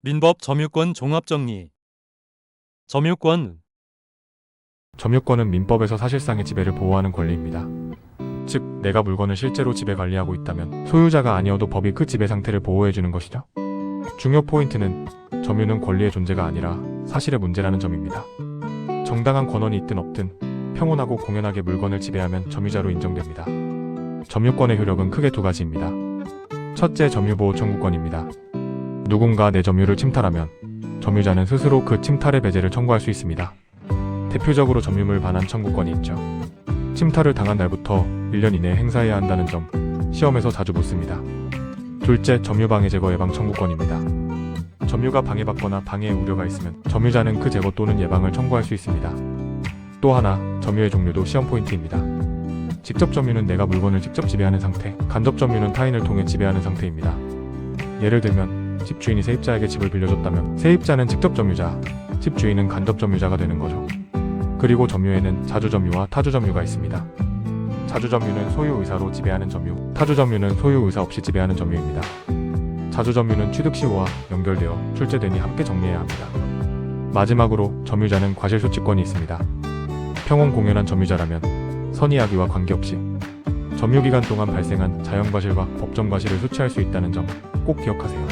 민법 점유권 종합정리. 점유권. 점유권은 민법에서 사실상의 지배를 보호하는 권리입니다. 즉, 내가 물건을 실제로 지배 관리하고 있다면 소유자가 아니어도 법이 그 지배 상태를 보호해주는 것이죠. 중요 포인트는 점유는 권리의 존재가 아니라 사실의 문제라는 점입니다. 정당한 권한이 있든 없든 평온하고 공연하게 물건을 지배하면 점유자로 인정됩니다. 점유권의 효력은 크게 두 가지입니다. 첫째, 점유보호 청구권입니다. 누군가 내 점유를 침탈하면 점유자는 스스로 그 침탈의 배제를 청구할 수 있습니다. 대표적으로 점유물 반환 청구권이 있죠. 침탈을 당한 날부터 1년 이내에 행사해야 한다는 점, 시험에서 자주 묻습니다. 둘째, 점유방해 제거 예방 청구권입니다. 점유가 방해받거나 방해의 우려가 있으면 점유자는 그 제거 또는 예방을 청구할 수 있습니다. 또 하나, 점유의 종류도 시험 포인트입니다. 직접 점유는 내가 물건을 직접 지배하는 상태, 간접 점유는 타인을 통해 지배하는 상태입니다. 예를 들면 집주인이 세입자에게 집을 빌려줬다면 세입자는 직접 점유자, 집주인은 간접 점유자가 되는 거죠. 그리고 점유에는 자주점유와 타주점유가 있습니다. 자주점유는 소유 의사로 지배하는 점유, 타주점유는 소유 의사 없이 지배하는 점유입니다. 자주점유는 취득 시효와 연결되어 출제되니 함께 정리해야 합니다. 마지막으로 점유자는 과실소치권이 있습니다. 평온 공연한 점유자라면 선의악의와 관계없이 점유기간 동안 발생한 자연과실과 법정과실을 소치할 수 있다는 점 꼭 기억하세요.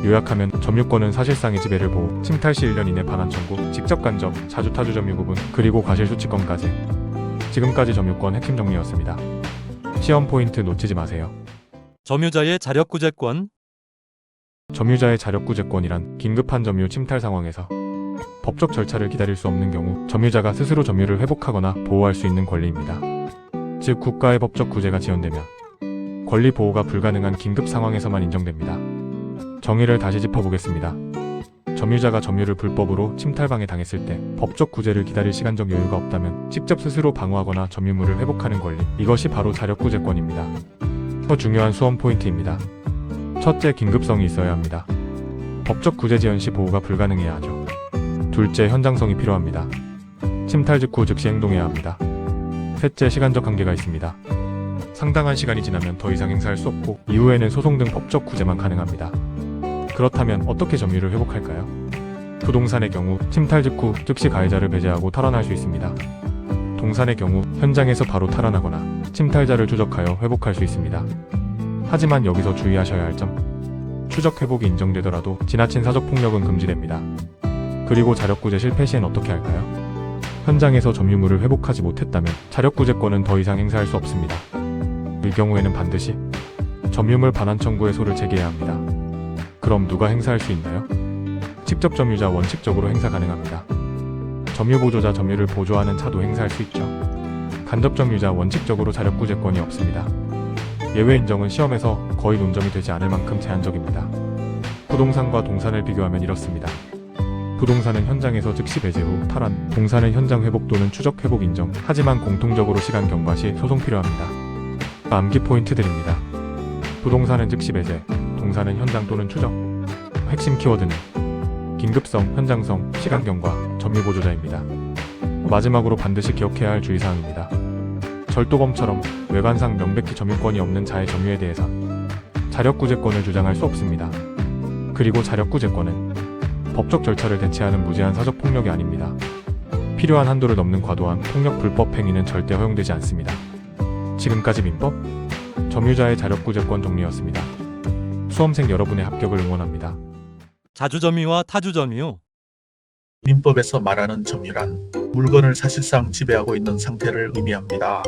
요약하면 점유권은 사실상의 지배를 보호, 침탈 시 1년 이내 반환 청구, 직접 간접, 자주 타주 점유 구분, 그리고 과실소치권까지. 지금까지 점유권 핵심 정리였습니다. 시험 포인트 놓치지 마세요. 점유자의 자력구제권. 점유자의 자력구제권이란 긴급한 점유 침탈 상황에서 법적 절차를 기다릴 수 없는 경우 점유자가 스스로 점유를 회복하거나 보호할 수 있는 권리입니다. 즉, 국가의 법적 구제가 지연되면 권리 보호가 불가능한 긴급 상황에서만 인정됩니다. 정의를 다시 짚어보겠습니다. 점유자가 점유를 불법으로 침탈방해 당했을 때 법적 구제를 기다릴 시간적 여유가 없다면 직접 스스로 방어하거나 점유물을 회복하는 권리, 이것이 바로 자력구제권입니다. 더 중요한 수험 포인트입니다. 첫째, 긴급성이 있어야 합니다. 법적 구제 지연 시 보호가 불가능해야 하죠. 둘째, 현장성이 필요합니다. 침탈 직후 즉시 행동해야 합니다. 셋째, 시간적 한계가 있습니다. 상당한 시간이 지나면 더 이상 행사할 수 없고 이후에는 소송 등 법적 구제만 가능합니다. 그렇다면 어떻게 점유를 회복할까요? 부동산의 경우 침탈 직후 즉시 가해자를 배제하고 탈환할 수 있습니다. 동산의 경우 현장에서 바로 탈환하거나 침탈자를 추적하여 회복할 수 있습니다. 하지만 여기서 주의하셔야 할 점, 추적 회복이 인정되더라도 지나친 사적 폭력은 금지됩니다. 그리고 자력구제 실패 시엔 어떻게 할까요? 현장에서 점유물을 회복하지 못했다면 자력구제권은 더 이상 행사할 수 없습니다. 이 경우에는 반드시 점유물 반환 청구의 소를 제기해야 합니다. 그럼 누가 행사할 수 있나요? 직접 점유자 원칙적으로 행사 가능합니다. 점유보조자 점유를 보조하는 차도 행사할 수 있죠. 간접 점유자 원칙적으로 자력구제권이 없습니다. 예외 인정은 시험에서 거의 논점이 되지 않을 만큼 제한적입니다. 부동산과 동산을 비교하면 이렇습니다. 부동산은 현장에서 즉시 배제 후 탈환, 동산은 현장 회복 또는 추적 회복 인정, 하지만 공통적으로 시간 경과 시 소송 필요합니다. 암기 포인트들입니다. 부동산은 즉시 배제, 동산은 현장 또는 추적. 핵심 키워드는 긴급성, 현장성, 시간 경과, 점유보조자입니다. 마지막으로 반드시 기억해야 할 주의사항입니다. 절도범처럼 외관상 명백히 점유권이 없는 자의 점유에 대해선 자력구제권을 주장할 수 없습니다. 그리고 자력구제권은 법적 절차를 대체하는 무제한 사적 폭력이 아닙니다. 필요한 한도를 넘는 과도한 폭력 불법 행위는 절대 허용되지 않습니다. 지금까지 민법, 점유자의 자력구제권 정리였습니다. 수험생 여러분의 합격을 응원합니다. 자주점유와 타주점유. 민법에서 말하는 점유란 물건을 사실상 지배하고 있는 상태를 의미합니다.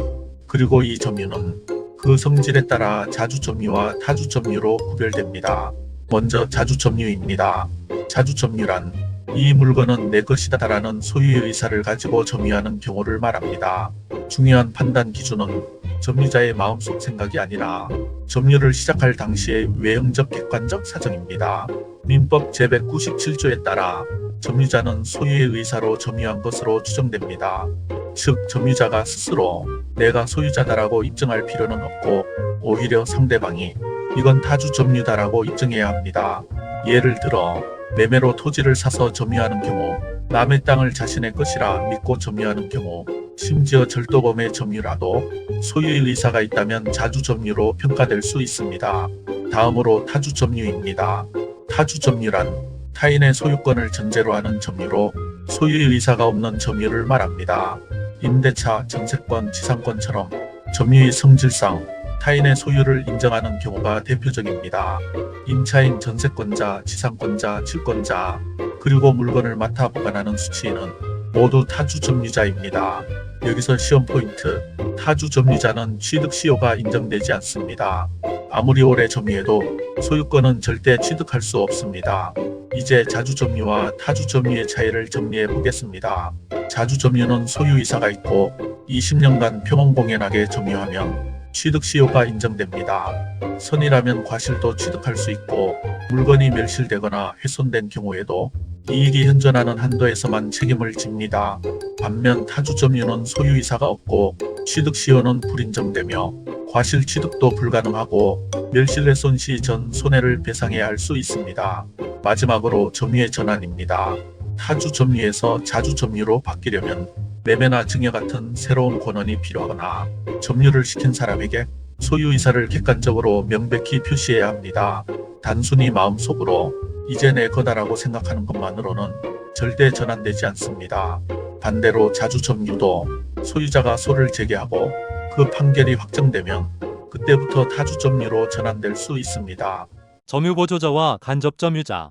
그리고 이 점유는 그 성질에 따라 자주점유와 타주점유로 구별됩니다. 먼저 자주점유입니다. 자주점유란 이 물건은 내 것이다라는 소유의 의사를 가지고 점유하는 경우를 말합니다. 중요한 판단 기준은 점유자의 마음속 생각이 아니라 점유를 시작할 당시의 외형적 객관적 사정입니다. 민법 제197조에 따라 점유자는 소유의 의사로 점유한 것으로 추정됩니다. 즉, 점유자가 스스로 내가 소유자다라고 입증할 필요는 없고 오히려 상대방이 이건 타주 점유다라고 입증해야 합니다. 예를 들어 매매로 토지를 사서 점유하는 경우, 남의 땅을 자신의 것이라 믿고 점유하는 경우, 심지어 절도범의 점유라도 소유의 의사가 있다면 자주점유로 평가될 수 있습니다. 다음으로 타주점유입니다. 타주점유란 타인의 소유권을 전제로 하는 점유로 소유의 의사가 없는 점유를 말합니다. 임대차, 전세권, 지상권처럼 점유의 성질상 타인의 소유를 인정하는 경우가 대표적입니다. 임차인, 전세권자, 지상권자, 질권자, 그리고 물건을 맡아 보관하는 수취인은 모두 타주 점유자입니다. 여기서 시험 포인트, 타주 점유자는 취득 시효가 인정되지 않습니다. 아무리 오래 점유해도 소유권은 절대 취득할 수 없습니다. 이제 자주 점유와 타주 점유의 차이를 정리해 보겠습니다. 자주 점유는 소유이사가 있고 20년간 평온공연하게 점유하면 취득 시효가 인정됩니다. 선이라면 과실도 취득할 수 있고 물건이 멸실되거나 훼손된 경우에도 이익이 현존하는 한도에서만 책임을 집니다. 반면 타주 점유는 소유이사가 없고 취득 시효는 불인정되며 과실 취득도 불가능하고 멸실훼손 시 전 손해를 배상해야 할 수 있습니다. 마지막으로 점유의 전환입니다. 타주 점유에서 자주 점유로 바뀌려면 매매나 증여 같은 새로운 권한이 필요하거나 점유를 시킨 사람에게 소유이사를 객관적으로 명백히 표시해야 합니다. 단순히 마음속으로 이제 내 거다라고 생각하는 것만으로는 절대 전환되지 않습니다. 반대로 자주 점유도 소유자가 소를 제기하고 그 판결이 확정되면 그때부터 타주 점유로 전환될 수 있습니다. 점유보조자와 간접점유자.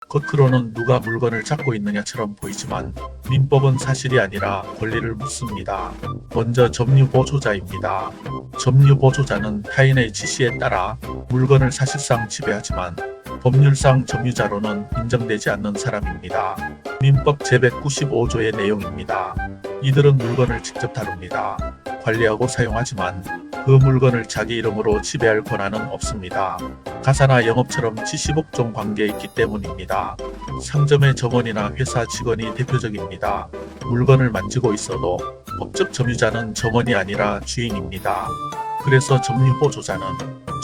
겉으로는 누가 물건을 잡고 있느냐처럼 보이지만 민법은 사실이 아니라 권리를 묻습니다. 먼저 점유보조자입니다. 점유보조자는 타인의 지시에 따라 물건을 사실상 지배하지만 법률상 점유자로는 인정되지 않는 사람입니다. 민법 제195조의 내용입니다. 이들은 물건을 직접 다룹니다. 관리하고 사용하지만 그 물건을 자기 이름으로 지배할 권한은 없습니다. 가사나 영업처럼 지시복종 관계에 있기 때문입니다. 상점의 점원이나 회사 직원이 대표적입니다. 물건을 만지고 있어도 법적 점유자는 점원이 아니라 주인입니다. 그래서 점유보조자는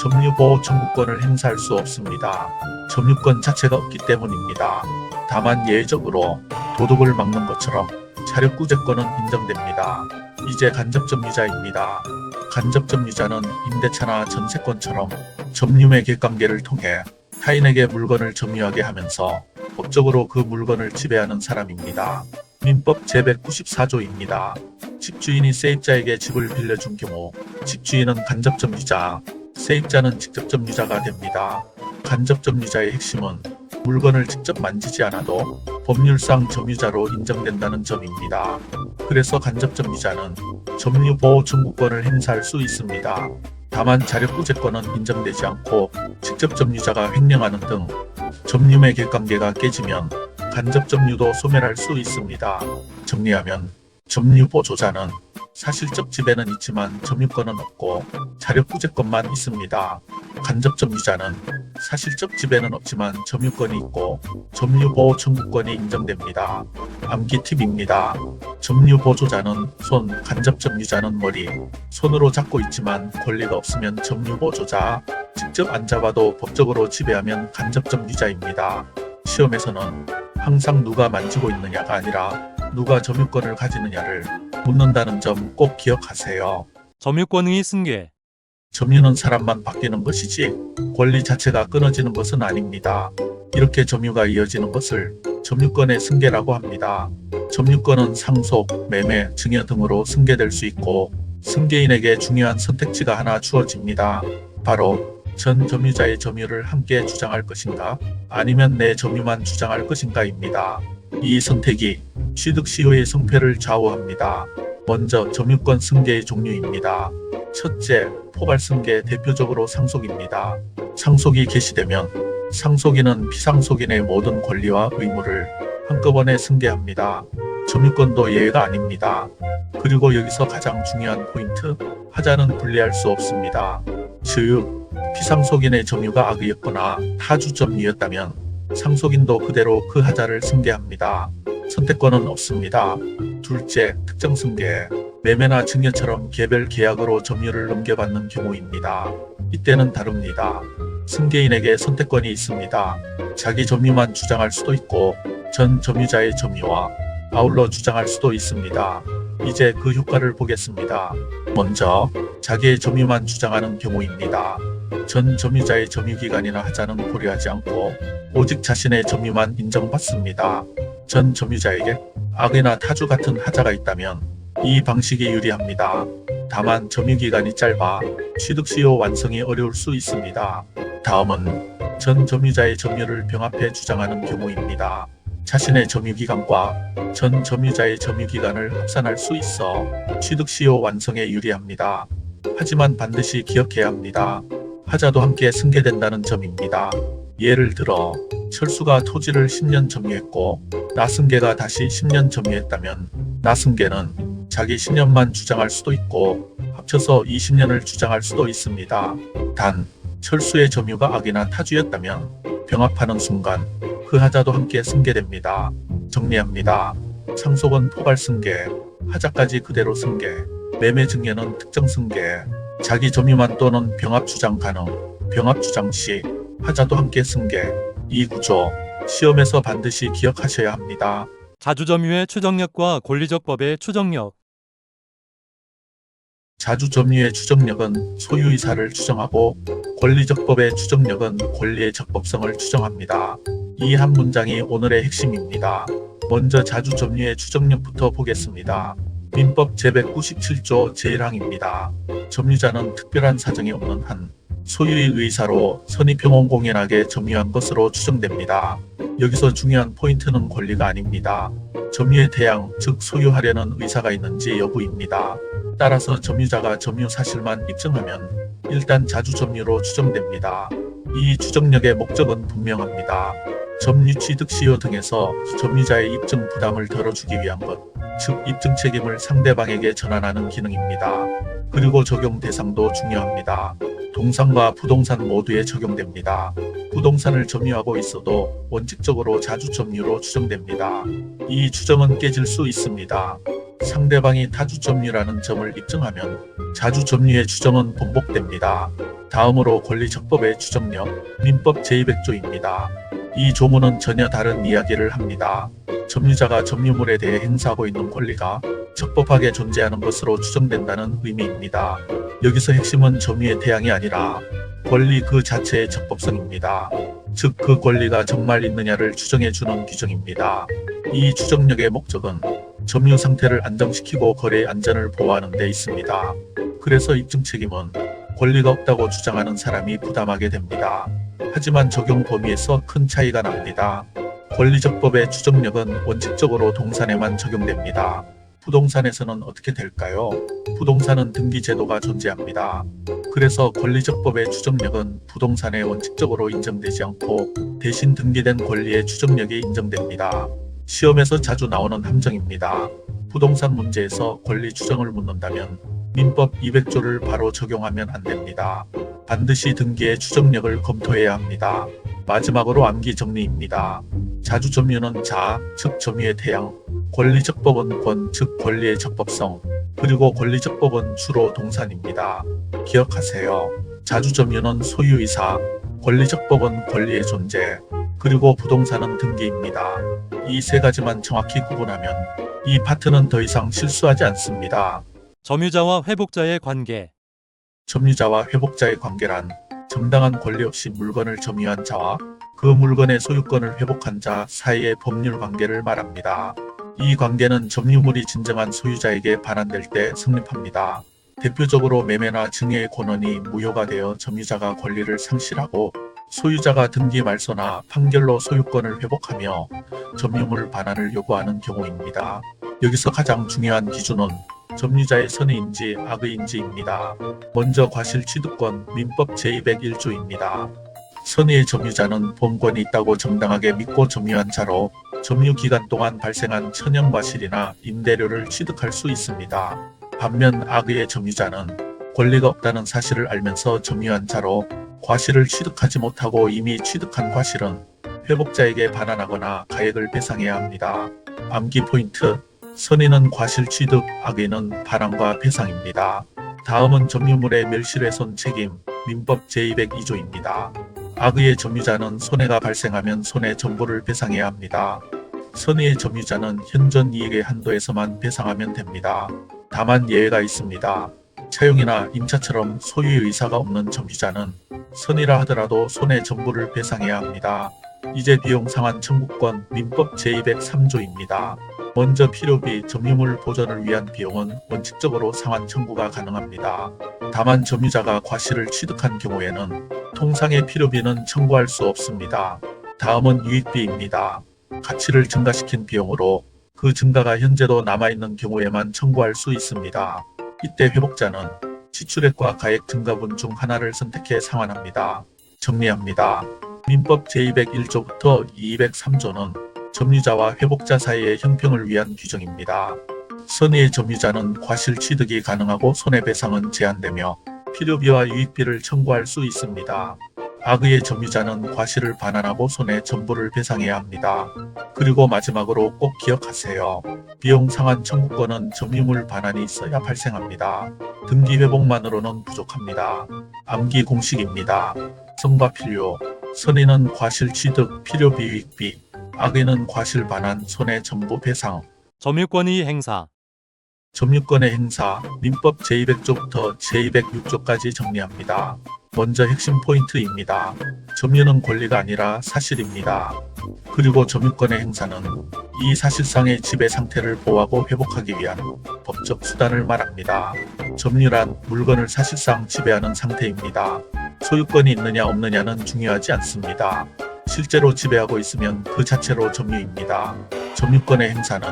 점유보호 청구권을 행사할 수 없습니다. 점유권 자체가 없기 때문입니다. 다만 예외적으로 도둑을 막는 것처럼 자력구제권은 인정됩니다. 이제 간접점유자입니다. 간접점유자는 임대차나 전세권처럼 점유매 객관계를 통해 타인에게 물건을 점유하게 하면서 법적으로 그 물건을 지배하는 사람입니다. 민법 제194조입니다. 집주인이 세입자에게 집을 빌려준 경우 집주인은 간접점유자, 세입자는 직접점유자가 됩니다. 간접점유자의 핵심은 물건을 직접 만지지 않아도 법률상 점유자로 인정된다는 점입니다. 그래서 간접점유자는 점유보호 청구권을 행사할 수 있습니다. 다만 자력구제권은 인정되지 않고 직접점유자가 횡령하는 등 점유매 객관계가 깨지면 간접점유도 소멸할 수 있습니다. 정리하면 점유보조자는 사실적 지배는 있지만 점유권은 없고 자력구제권만 있습니다. 간접점유자는 사실적 지배는 없지만 점유권이 있고 점유보호 청구권이 인정됩니다. 암기 팁입니다. 점유보조자는 손, 간접점유자는 머리. 손으로 잡고 있지만 권리가 없으면 점유보조자, 직접 안 잡아도 법적으로 지배하면 간접점유자입니다. 시험에서는 항상 누가 만지고 있느냐가 아니라 누가 점유권을 가지느냐를 묻는다는 점 꼭 기억하세요. 점유권의 승계. 점유는 사람만 바뀌는 것이지 권리 자체가 끊어지는 것은 아닙니다. 이렇게 점유가 이어지는 것을 점유권의 승계라고 합니다. 점유권은 상속, 매매, 증여 등으로 승계될 수 있고 승계인에게 중요한 선택지가 하나 주어집니다. 바로 전 점유자의 점유를 함께 주장할 것인가 아니면 내 점유만 주장할 것인가입니다. 이 선택이 취득 시효의 성패를 좌우합니다. 먼저 점유권 승계의 종류입니다. 첫째, 포괄승계, 대표적으로 상속입니다. 상속이 개시되면 상속인은 피상속인의 모든 권리와 의무를 한꺼번에 승계합니다. 점유권도 예외가 아닙니다. 그리고 여기서 가장 중요한 포인트, 하자는 분리할 수 없습니다. 즉, 피상속인의 점유가 악의였거나 타주 점유였다면 상속인도 그대로 그 하자를 승계합니다. 선택권은 없습니다. 둘째, 특정 승계. 매매나 증여처럼 개별 계약으로 점유를 넘겨받는 경우입니다. 이때는 다릅니다. 승계인에게 선택권이 있습니다. 자기 점유만 주장할 수도 있고 전 점유자의 점유와 아울러 주장할 수도 있습니다. 이제 그 효과를 보겠습니다. 먼저 자기의 점유만 주장하는 경우입니다. 전 점유자의 점유기간이나 하자는 고려하지 않고 오직 자신의 점유만 인정받습니다. 전 점유자에게 악의나 타주 같은 하자가 있다면 이 방식이 유리합니다. 다만 점유기간이 짧아 취득 시효 완성이 어려울 수 있습니다. 다음은 전 점유자의 점유를 병합해 주장하는 경우입니다. 자신의 점유기간과 전 점유자의 점유기간을 합산할 수 있어 취득 시효 완성에 유리합니다. 하지만 반드시 기억해야 합니다. 하자도 함께 승계된다는 점입니다. 예를 들어 철수가 토지를 10년 점유했고 나승계가 다시 10년 점유했다면 나승계는 자기 10년만 주장할 수도 있고 합쳐서 20년을 주장할 수도 있습니다. 단 철수의 점유가 악이나 타주였다면 병합하는 순간 그 하자도 함께 승계됩니다. 정리합니다. 상속은 포괄 승계, 하자까지 그대로 승계, 매매 증여는 특정 승계, 자기 점유만 또는 병합 주장 가능, 병합 주장 시 하자도 함께 승계. 이 구조 시험에서 반드시 기억하셔야 합니다. 자주점유의 추정력과 권리적법의 추정력. 자주점유의 추정력은 소유이사를 추정하고 권리적법의 추정력은 권리의 적법성을 추정합니다. 이 한 문장이 오늘의 핵심입니다. 먼저 자주점유의 추정력부터 보겠습니다. 민법 제197조 제1항입니다. 점유자는 특별한 사정이 없는 한 소유의 의사로 선의평온공연하게 점유한 것으로 추정됩니다. 여기서 중요한 포인트는 권리가 아닙니다. 점유의 대양, 즉 소유하려는 의사가 있는지 여부입니다. 따라서 점유자가 점유 사실만 입증하면 일단 자주점유로 추정됩니다. 이 추정력의 목적은 분명합니다. 점유 취득 시효 등에서 점유자의 입증 부담을 덜어주기 위한 것, 즉 입증 책임을 상대방에게 전환하는 기능입니다. 그리고 적용 대상도 중요합니다. 동산과 부동산 모두에 적용됩니다. 부동산을 점유하고 있어도 원칙적으로 자주점유로 추정됩니다. 이 추정은 깨질 수 있습니다. 상대방이 타주점유라는 점을 입증하면 자주점유의 추정은 번복됩니다. 다음으로 권리적법의 추정력, 민법 제200조입니다. 이 조문은 전혀 다른 이야기를 합니다. 점유자가 점유물에 대해 행사하고 있는 권리가 적법하게 존재하는 것으로 추정된다는 의미입니다. 여기서 핵심은 점유의 대양이 아니라 권리 그 자체의 적법성입니다. 즉 그 권리가 정말 있느냐를 추정해주는 규정입니다. 이 추정력의 목적은 점유 상태를 안정시키고 거래의 안전을 보호하는 데 있습니다. 그래서 입증 책임은 권리가 없다고 주장하는 사람이 부담하게 됩니다. 하지만 적용 범위에서 큰 차이가 납니다. 권리적법의 추정력은 원칙적으로 동산에만 적용됩니다. 부동산에서는 어떻게 될까요? 부동산은 등기제도가 존재합니다. 그래서 권리적법의 추정력은 부동산에 원칙적으로 인정되지 않고 대신 등기된 권리의 추정력이 인정됩니다. 시험에서 자주 나오는 함정입니다. 부동산 문제에서 권리 추정을 묻는다면 민법 200조를 바로 적용하면 안 됩니다. 반드시 등기의 추정력을 검토해야 합니다. 마지막으로 암기 정리입니다. 자주점유는 자, 즉 점유의 대양, 권리적법은 권, 즉 권리의 적법성, 그리고 권리적법은 주로 동산입니다. 기억하세요. 자주점유는 소유이사, 권리적법은 권리의 존재, 그리고 부동산은 등기입니다. 이 세 가지만 정확히 구분하면 이 파트는 더 이상 실수하지 않습니다. 점유자와 회복자의 관계. 점유자와 회복자의 관계란 정당한 권리 없이 물건을 점유한 자와 그 물건의 소유권을 회복한 자 사이의 법률 관계를 말합니다. 이 관계는 점유물이 진정한 소유자에게 반환될 때 성립합니다. 대표적으로 매매나 증여의 권한이 무효가 되어 점유자가 권리를 상실하고 소유자가 등기 말소나 판결로 소유권을 회복하며 점유물 반환을 요구하는 경우입니다. 여기서 가장 중요한 기준은 점유자의 선의인지 악의인지입니다. 먼저 과실취득권 민법 제201조입니다. 선의의 점유자는 본권이 있다고 정당하게 믿고 점유한 자로 점유기간 동안 발생한 천연과실이나 임대료를 취득할 수 있습니다. 반면 악의의 점유자는 권리가 없다는 사실을 알면서 점유한 자로 과실을 취득하지 못하고 이미 취득한 과실은 회복자에게 반환하거나 가액을 배상해야 합니다. 암기 포인트, 선의는 과실 취득, 악의는 반환과 배상입니다. 다음은 점유물의 멸실훼손 책임, 민법 제202조입니다. 악의의 점유자는 손해가 발생하면 손해 전부를 배상해야 합니다. 선의의 점유자는 현존 이익의 한도에서만 배상하면 됩니다. 다만 예외가 있습니다. 차용이나 임차처럼 소유의 의사가 없는 점유자는 선이라 하더라도 손해 전부를 배상해야 합니다. 이제 비용 상환 청구권 민법 제203조입니다. 먼저 필요비 점유물 보존을 위한 비용은 원칙적으로 상환 청구가 가능합니다. 다만 점유자가 과실을 취득한 경우에는 통상의 필요비는 청구할 수 없습니다. 다음은 유익비입니다. 가치를 증가시킨 비용으로 그 증가가 현재도 남아있는 경우에만 청구할 수 있습니다. 이때 회복자는 지출액과 가액 증가분 중 하나를 선택해 상환합니다. 정리합니다. 민법 제201조부터 203조는 점유자와 회복자 사이의 형평을 위한 규정입니다. 선의의 점유자는 과실 취득이 가능하고 손해배상은 제한되며 필요비와 유익비를 청구할 수 있습니다. 악의의 점유자는 과실을 반환하고 손해 전부를 배상해야 합니다. 그리고 마지막으로 꼭 기억하세요. 비용 상환 청구권은 점유물 반환이 있어야 발생합니다. 등기 회복만으로는 부족합니다. 암기 공식입니다. 선과 필요. 선의는 과실 취득, 필요비, 유익비. 악의는 과실 반환, 손해 전부 배상. 점유권의 행사. 점유권의 행사, 민법 제200조부터 제206조까지 정리합니다. 먼저 핵심 포인트입니다. 점유는 권리가 아니라 사실입니다. 그리고 점유권의 행사는 이 사실상의 지배 상태를 보호하고 회복하기 위한 법적 수단을 말합니다. 점유란 물건을 사실상 지배하는 상태입니다. 소유권이 있느냐 없느냐는 중요하지 않습니다. 실제로 지배하고 있으면 그 자체로 점유입니다. 점유권의 행사는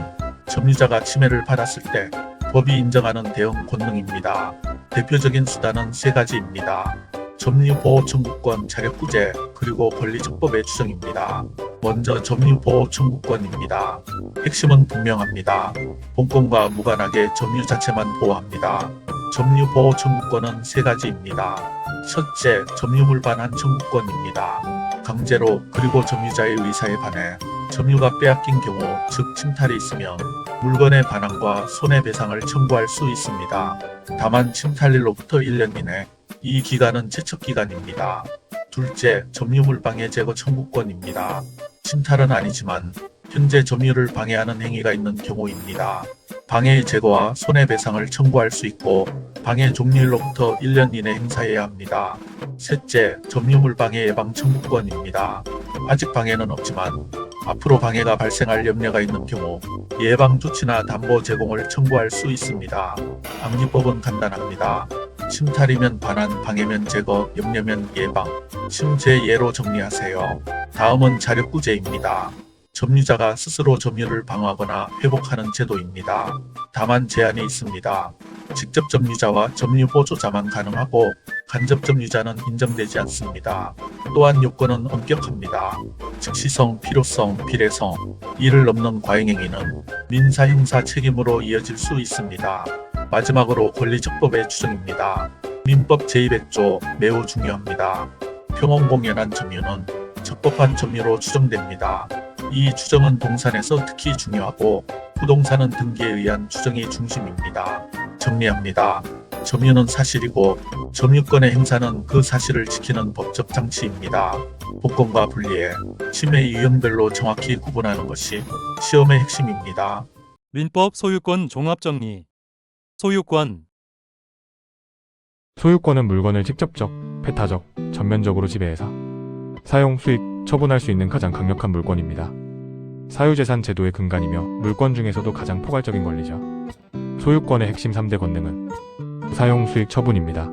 점유자가 침해를 받았을 때 법이 인정하는 대응 권능입니다. 대표적인 수단은 세 가지입니다. 점유보호 청구권, 자력구제, 그리고 권리적법의 추정입니다. 먼저 점유보호 청구권입니다. 핵심은 분명합니다. 본권과 무관하게 점유 자체만 보호합니다. 점유보호 청구권은 세 가지입니다. 첫째, 점유물 반환 청구권입니다. 강제로 그리고 점유자의 의사에 반해 점유가 빼앗긴 경우, 즉 침탈이 있으면 물건의 반환과 손해배상을 청구할 수 있습니다. 다만 침탈일로부터 1년 이내, 이 기간은 제척기간입니다. 둘째, 점유물 방해 제거 청구권입니다. 침탈은 아니지만 현재 점유를 방해하는 행위가 있는 경우입니다. 방해의 제거와 손해배상을 청구할 수 있고 방해 종료일로부터 1년 이내 행사해야 합니다. 셋째, 점유물 방해 예방 청구권입니다. 아직 방해는 없지만 앞으로 방해가 발생할 염려가 있는 경우 예방 조치나 담보 제공을 청구할 수 있습니다. 암기법은 간단합니다. 침탈이면 반환, 방해면 제거, 염려면 예방. 침제 예로 정리하세요. 다음은 자력구제입니다. 점유자가 스스로 점유를 방어하거나 회복하는 제도입니다. 다만 제한이 있습니다. 직접 점유자와 점유 보조자만 가능하고 간접 점유자는 인정되지 않습니다. 또한 요건은 엄격합니다. 즉시성, 필요성, 비례성, 이를 넘는 과잉행위는 민사 형사 책임으로 이어질 수 있습니다. 마지막으로 권리적법의 추정입니다. 민법 제200조 매우 중요합니다. 평온공연한 점유는 적법한 점유로 추정됩니다. 이 추정은 동산에서 특히 중요하고 부동산은 등기에 의한 추정이 중심입니다. 정리합니다. 점유는 사실이고 점유권의 행사는 그 사실을 지키는 법적 장치입니다. 복권과 분리해 침해 유형별로 정확히 구분하는 것이 시험의 핵심입니다. 민법 소유권 종합정리. 소유권. 소유권은 물건을 직접적, 배타적, 전면적으로 지배해서 사용, 수익, 처분할 수 있는 가장 강력한 물권입니다. 사유재산 제도의 근간이며 물권 중에서도 가장 포괄적인 권리죠. 소유권의 핵심 3대 권능은 사용, 수익, 처분입니다.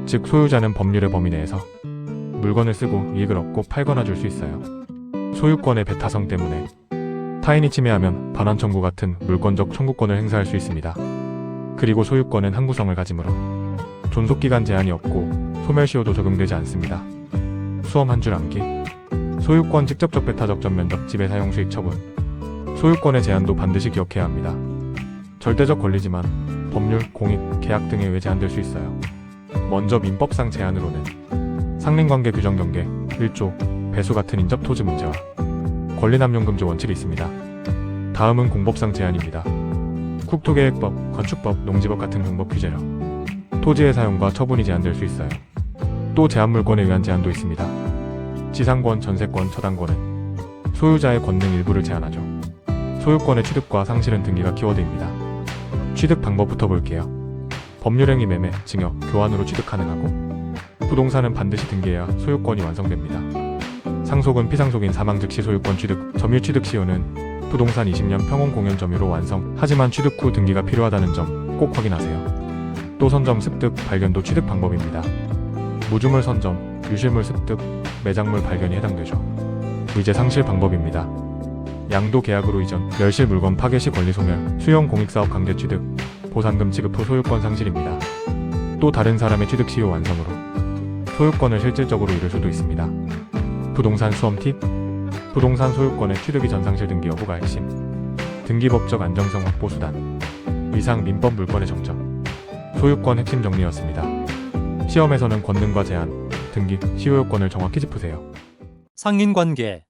즉 소유자는 법률의 범위 내에서 물건을 쓰고 이익을 얻고 팔거나 줄 수 있어요. 소유권의 배타성 때문에 타인이 침해하면 반환 청구 같은 물권적 청구권을 행사할 수 있습니다. 그리고 소유권은 항구성을 가지므로 존속기간 제한이 없고 소멸시효도 적용되지 않습니다. 수험 한 줄 암기. 소유권 직접적 배타적 전면적 지배 사용 수익 처분. 소유권의 제한도 반드시 기억해야 합니다. 절대적 권리지만 법률, 공익, 계약 등에 의해 제한될 수 있어요. 먼저 민법상 제한으로는 상린관계 규정 경계, 1조, 배수 같은 인접 토지 문제와 권리남용금지 원칙이 있습니다. 다음은 공법상 제한입니다. 국토계획법, 건축법, 농지법 같은 공법 규제로 토지의 사용과 처분이 제한될 수 있어요. 또 제한물권에 의한 제한도 있습니다. 지상권, 전세권, 처당권은 소유자의 권능 일부를 제한하죠. 소유권의 취득과 상실은 등기가 키워드입니다. 취득 방법부터 볼게요. 법률행위 매매, 증여, 교환으로 취득 가능하고 부동산은 반드시 등기해야 소유권이 완성됩니다. 상속은 피상속인 사망 즉시 소유권 취득, 점유 취득 시효는 부동산 20년 평온 공연 점유로 완성. 하지만 취득 후 등기가 필요하다는 점 꼭 확인하세요. 또 선점, 습득, 발견도 취득 방법입니다. 무주물 선점, 유실물 습득, 매장물 발견이 해당되죠. 이제 상실 방법입니다. 양도 계약으로 이전, 멸실 물건 파괴 시 권리 소멸, 수용 공익사업 강제 취득, 보상금 지급 후 소유권 상실입니다. 또 다른 사람의 취득 시효 완성으로 소유권을 실질적으로 잃을 수도 있습니다. 부동산 수험 팁. 부동산 소유권의 취득 이전 상실 등기 여부가 핵심. 등기법적 안정성 확보 수단. 이상 민법 물권의 정점. 소유권 핵심 정리였습니다. 시험에서는 권능과 제한, 등기, 시효요건을 정확히 짚으세요. 상인관계,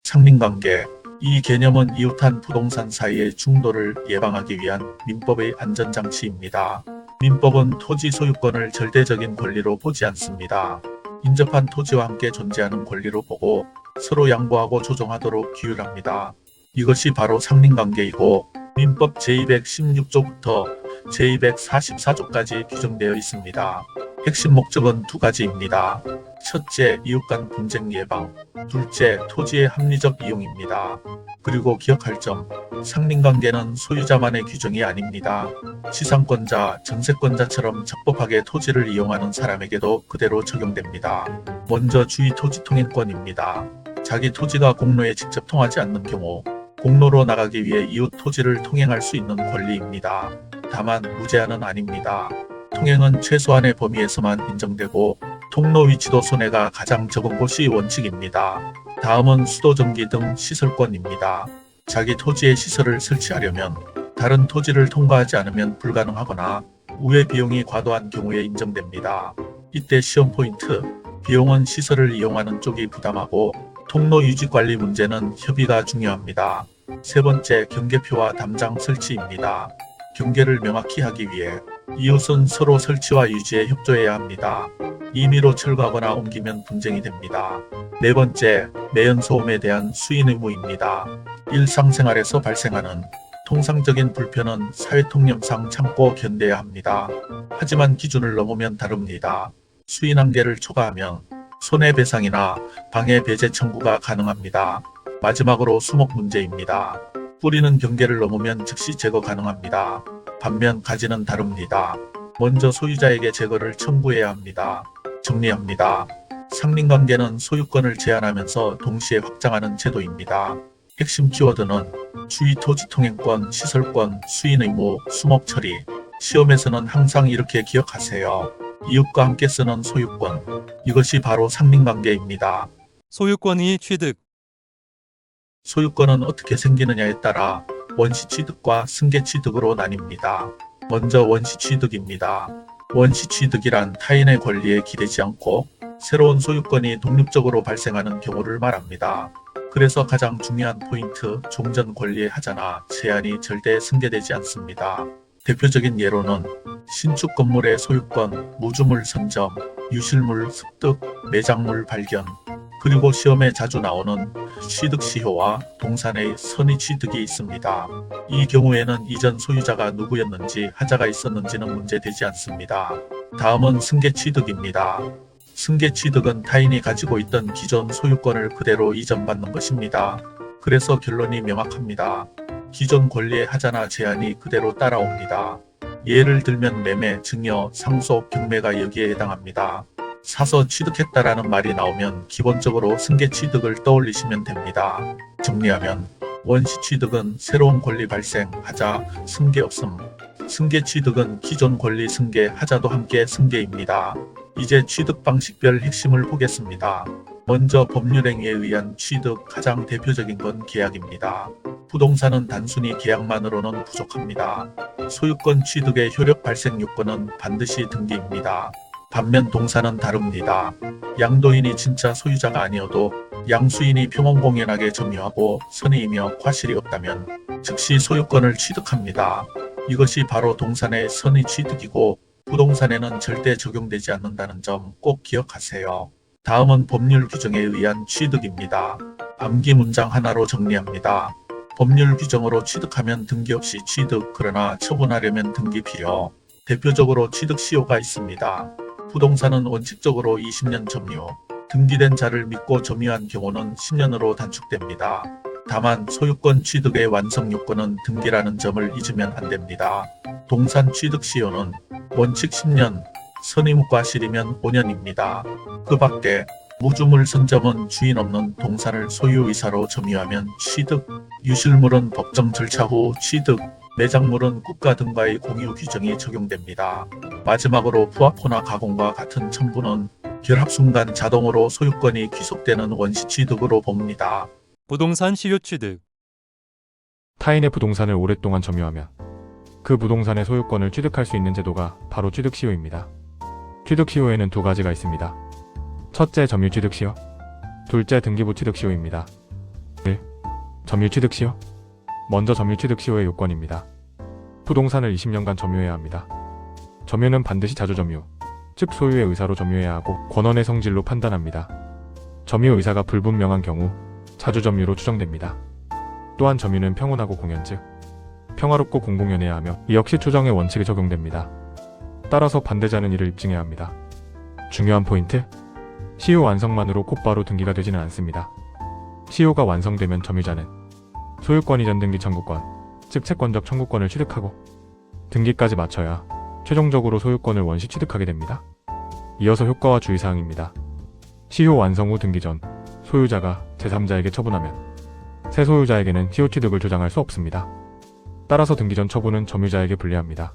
상린관계. 이 개념은 이웃한 부동산 사이의 중도를 예방하기 위한 민법의 안전장치입니다. 민법은 토지 소유권을 절대적인 권리로 보지 않습니다. 인접한 토지와 함께 존재하는 권리로 보고 서로 양보하고 조정하도록 규율합니다. 이것이 바로 상린관계이고 민법 제216조부터 제244조까지 규정되어 있습니다. 핵심 목적은 두 가지입니다. 첫째, 이웃 간 분쟁 예방. 둘째, 토지의 합리적 이용입니다. 그리고 기억할 점, 상린관계는 소유자만의 규정이 아닙니다. 지상권자, 전세권자처럼 적법하게 토지를 이용하는 사람에게도 그대로 적용됩니다. 먼저 주의 토지 통행권입니다. 자기 토지가 공로에 직접 통하지 않는 경우 공로로 나가기 위해 이웃 토지를 통행할 수 있는 권리입니다. 다만 무제한은 아닙니다. 통행은 최소한의 범위에서만 인정되고 통로 위치도 손해가 가장 적은 곳이 원칙입니다. 다음은 수도 전기 등 시설권입니다. 자기 토지에 시설을 설치하려면 다른 토지를 통과하지 않으면 불가능하거나 우회 비용이 과도한 경우에 인정됩니다. 이때 시험 포인트, 비용은 시설을 이용하는 쪽이 부담하고 통로 유지 관리 문제는 협의가 중요합니다. 세 번째, 경계표와 담장 설치입니다. 경계를 명확히 하기 위해 이웃은 서로 설치와 유지에 협조해야 합니다. 임의로 철거하거나 옮기면 분쟁이 됩니다. 네 번째, 매연소음에 대한 수인 의무입니다. 일상생활에서 발생하는 통상적인 불편은 사회통념상 참고 견뎌야 합니다. 하지만 기준을 넘으면 다릅니다. 수인 한계를 초과하면 손해배상이나 방해 배제 청구가 가능합니다. 마지막으로 수목 문제입니다. 뿌리는 경계를 넘으면 즉시 제거 가능합니다. 반면 가지는 다릅니다. 먼저 소유자에게 제거를 청구해야 합니다. 정리합니다. 상린관계는 소유권을 제한하면서 동시에 확장하는 제도입니다. 핵심 키워드는 주의 토지 통행권, 시설권, 수인 의무, 수목 처리. 시험에서는 항상 이렇게 기억하세요. 이웃과 함께 쓰는 소유권. 이것이 바로 상린관계입니다. 소유권이 취득, 소유권은 어떻게 생기느냐에 따라 원시취득과 승계취득으로 나뉩니다. 먼저 원시취득입니다. 원시취득이란 타인의 권리에 기대지 않고 새로운 소유권이 독립적으로 발생하는 경우를 말합니다. 그래서 가장 중요한 포인트, 종전 권리의 하자나 제한이 절대 승계되지 않습니다. 대표적인 예로는 신축 건물의 소유권, 무주물 선점, 유실물 습득, 매장물 발견, 그리고 시험에 자주 나오는 취득시효와 동산의 선의취득이 있습니다. 이 경우에는 이전 소유자가 누구였는지 하자가 있었는지는 문제되지 않습니다. 다음은 승계취득입니다. 승계취득은 타인이 가지고 있던 기존 소유권을 그대로 이전받는 것입니다. 그래서 결론이 명확합니다. 기존 권리의 하자나 제한이 그대로 따라옵니다. 예를 들면 매매, 증여, 상속, 경매가 여기에 해당합니다. 사서 취득했다라는 말이 나오면 기본적으로 승계취득을 떠올리시면 됩니다. 정리하면 원시취득은 새로운 권리 발생, 하자, 승계 없음. 승계취득은 기존 권리 승계, 하자도 함께 승계입니다. 이제 취득 방식별 핵심을 보겠습니다. 먼저 법률행위에 의한 취득, 가장 대표적인 건 계약입니다. 부동산은 단순히 계약만으로는 부족합니다. 소유권 취득의 효력 발생 요건은 반드시 등기입니다. 반면 동산은 다릅니다. 양도인이 진짜 소유자가 아니어도 양수인이 평온공연하게 점유하고 선의이며 과실이 없다면 즉시 소유권을 취득합니다. 이것이 바로 동산의 선의 취득이고 부동산에는 절대 적용되지 않는다는 점 꼭 기억하세요. 다음은 법률 규정에 의한 취득입니다. 암기 문장 하나로 정리합니다. 법률 규정으로 취득하면 등기 없이 취득, 그러나 처분하려면 등기 필요. 대표적으로 취득시효가 있습니다. 부동산은 원칙적으로 20년 점유, 등기된 자를 믿고 점유한 경우는 10년으로 단축됩니다. 다만 소유권 취득의 완성 요건은 등기라는 점을 잊으면 안 됩니다. 동산 취득시효는 원칙 10년, 선의무과실이면 5년입니다. 그 밖에 무주물 선점은 주인 없는 동산을 소유이사로 점유하면 취득, 유실물은 법정 절차 후 취득, 매장물은 국가 등과의 공유 규정이 적용됩니다. 마지막으로 부합호나 가공과 같은 첨부는 결합 순간 자동으로 소유권이 귀속되는 원시 취득으로 봅니다. 부동산 시효 취득. 타인의 부동산을 오랫동안 점유하면 그 부동산의 소유권을 취득할 수 있는 제도가 바로 취득시효입니다. 취득시효에는 두 가지가 있습니다. 첫째, 점유 취득시효. 둘째, 등기부 취득시효입니다. 1. 점유 취득시효. 먼저 점유 취득시효의 요건입니다. 부동산을 20년간 점유해야 합니다. 점유는 반드시 자주점유, 즉 소유의 의사로 점유해야 하고 권원의 성질로 판단합니다. 점유 의사가 불분명한 경우 자주점유로 추정됩니다. 또한 점유는 평온하고 공연, 즉 평화롭고 공공연해야 하며 이 역시 추정의 원칙이 적용됩니다. 따라서 반대자는 이를 입증해야 합니다. 중요한 포인트, 시효 완성만으로 곧바로 등기가 되지는 않습니다. 시효가 완성되면 점유자는 소유권 이전 등기 청구권, 즉 채권적 청구권을 취득하고 등기까지 마쳐야 최종적으로 소유권을 원시 취득하게 됩니다. 이어서 효과와 주의사항입니다. 시효 완성 후 등기 전 소유자가 제3자에게 처분하면 새 소유자에게는 시효 취득을 조장할 수 없습니다. 따라서 등기 전 처분은 점유자에게 불리합니다.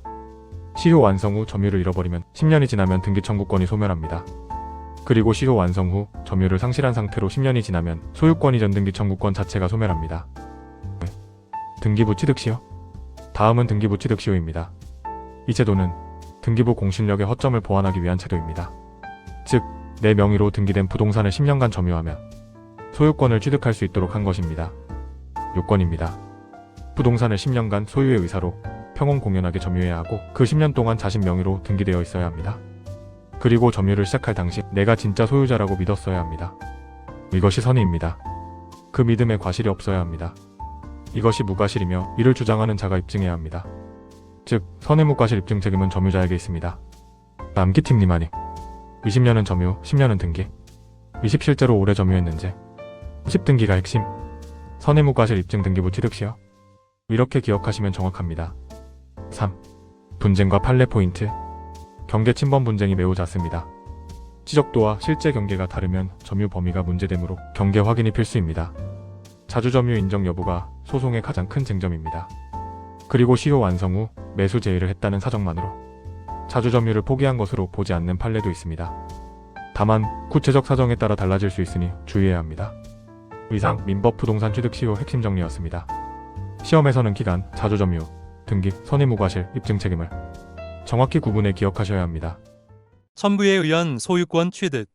시효 완성 후 점유를 잃어버리면 10년이 지나면 등기 청구권이 소멸합니다. 그리고 시효 완성 후 점유를 상실한 상태로 10년이 지나면 소유권 이전 등기 청구권 자체가 소멸합니다. 등기부 취득시효. 다음은 등기부 취득시효입니다. 이 제도는 등기부 공신력의 허점을 보완하기 위한 제도입니다. 즉, 내 명의로 등기된 부동산을 10년간 점유하면 소유권을 취득할 수 있도록 한 것입니다. 요건입니다. 부동산을 10년간 소유의 의사로 평온공연하게 점유해야 하고 그 10년 동안 자신 명의로 등기되어 있어야 합니다. 그리고 점유를 시작할 당시 내가 진짜 소유자라고 믿었어야 합니다. 이것이 선의입니다. 그 믿음에 과실이 없어야 합니다. 이것이 무과실이며 이를 주장하는 자가 입증해야 합니다. 즉, 선의무과실 입증 책임은 점유자에게 있습니다. 남기팀님하니 20년은 점유, 10년은 등기. 20 실제로 오래 점유했는지 10 등기가 핵심. 선의무과실 입증 등기부 취득시효. 이렇게 기억하시면 정확합니다. 3. 분쟁과 판례 포인트. 경계 침범 분쟁이 매우 잦습니다. 지적도와 실제 경계가 다르면 점유 범위가 문제되므로 경계 확인이 필수입니다. 자주점유 인정 여부가 소송의 가장 큰 쟁점입니다. 그리고 시효 완성 후 매수 제의를 했다는 사정만으로 자주점유를 포기한 것으로 보지 않는 판례도 있습니다. 다만 구체적 사정에 따라 달라질 수 있으니 주의해야 합니다. 이상 민법 부동산 취득 시효 핵심 정리였습니다. 시험에서는 기간, 자주점유, 등기, 선의무과실, 입증 책임을 정확히 구분해 기억하셔야 합니다. 첨부에 의한 소유권 취득.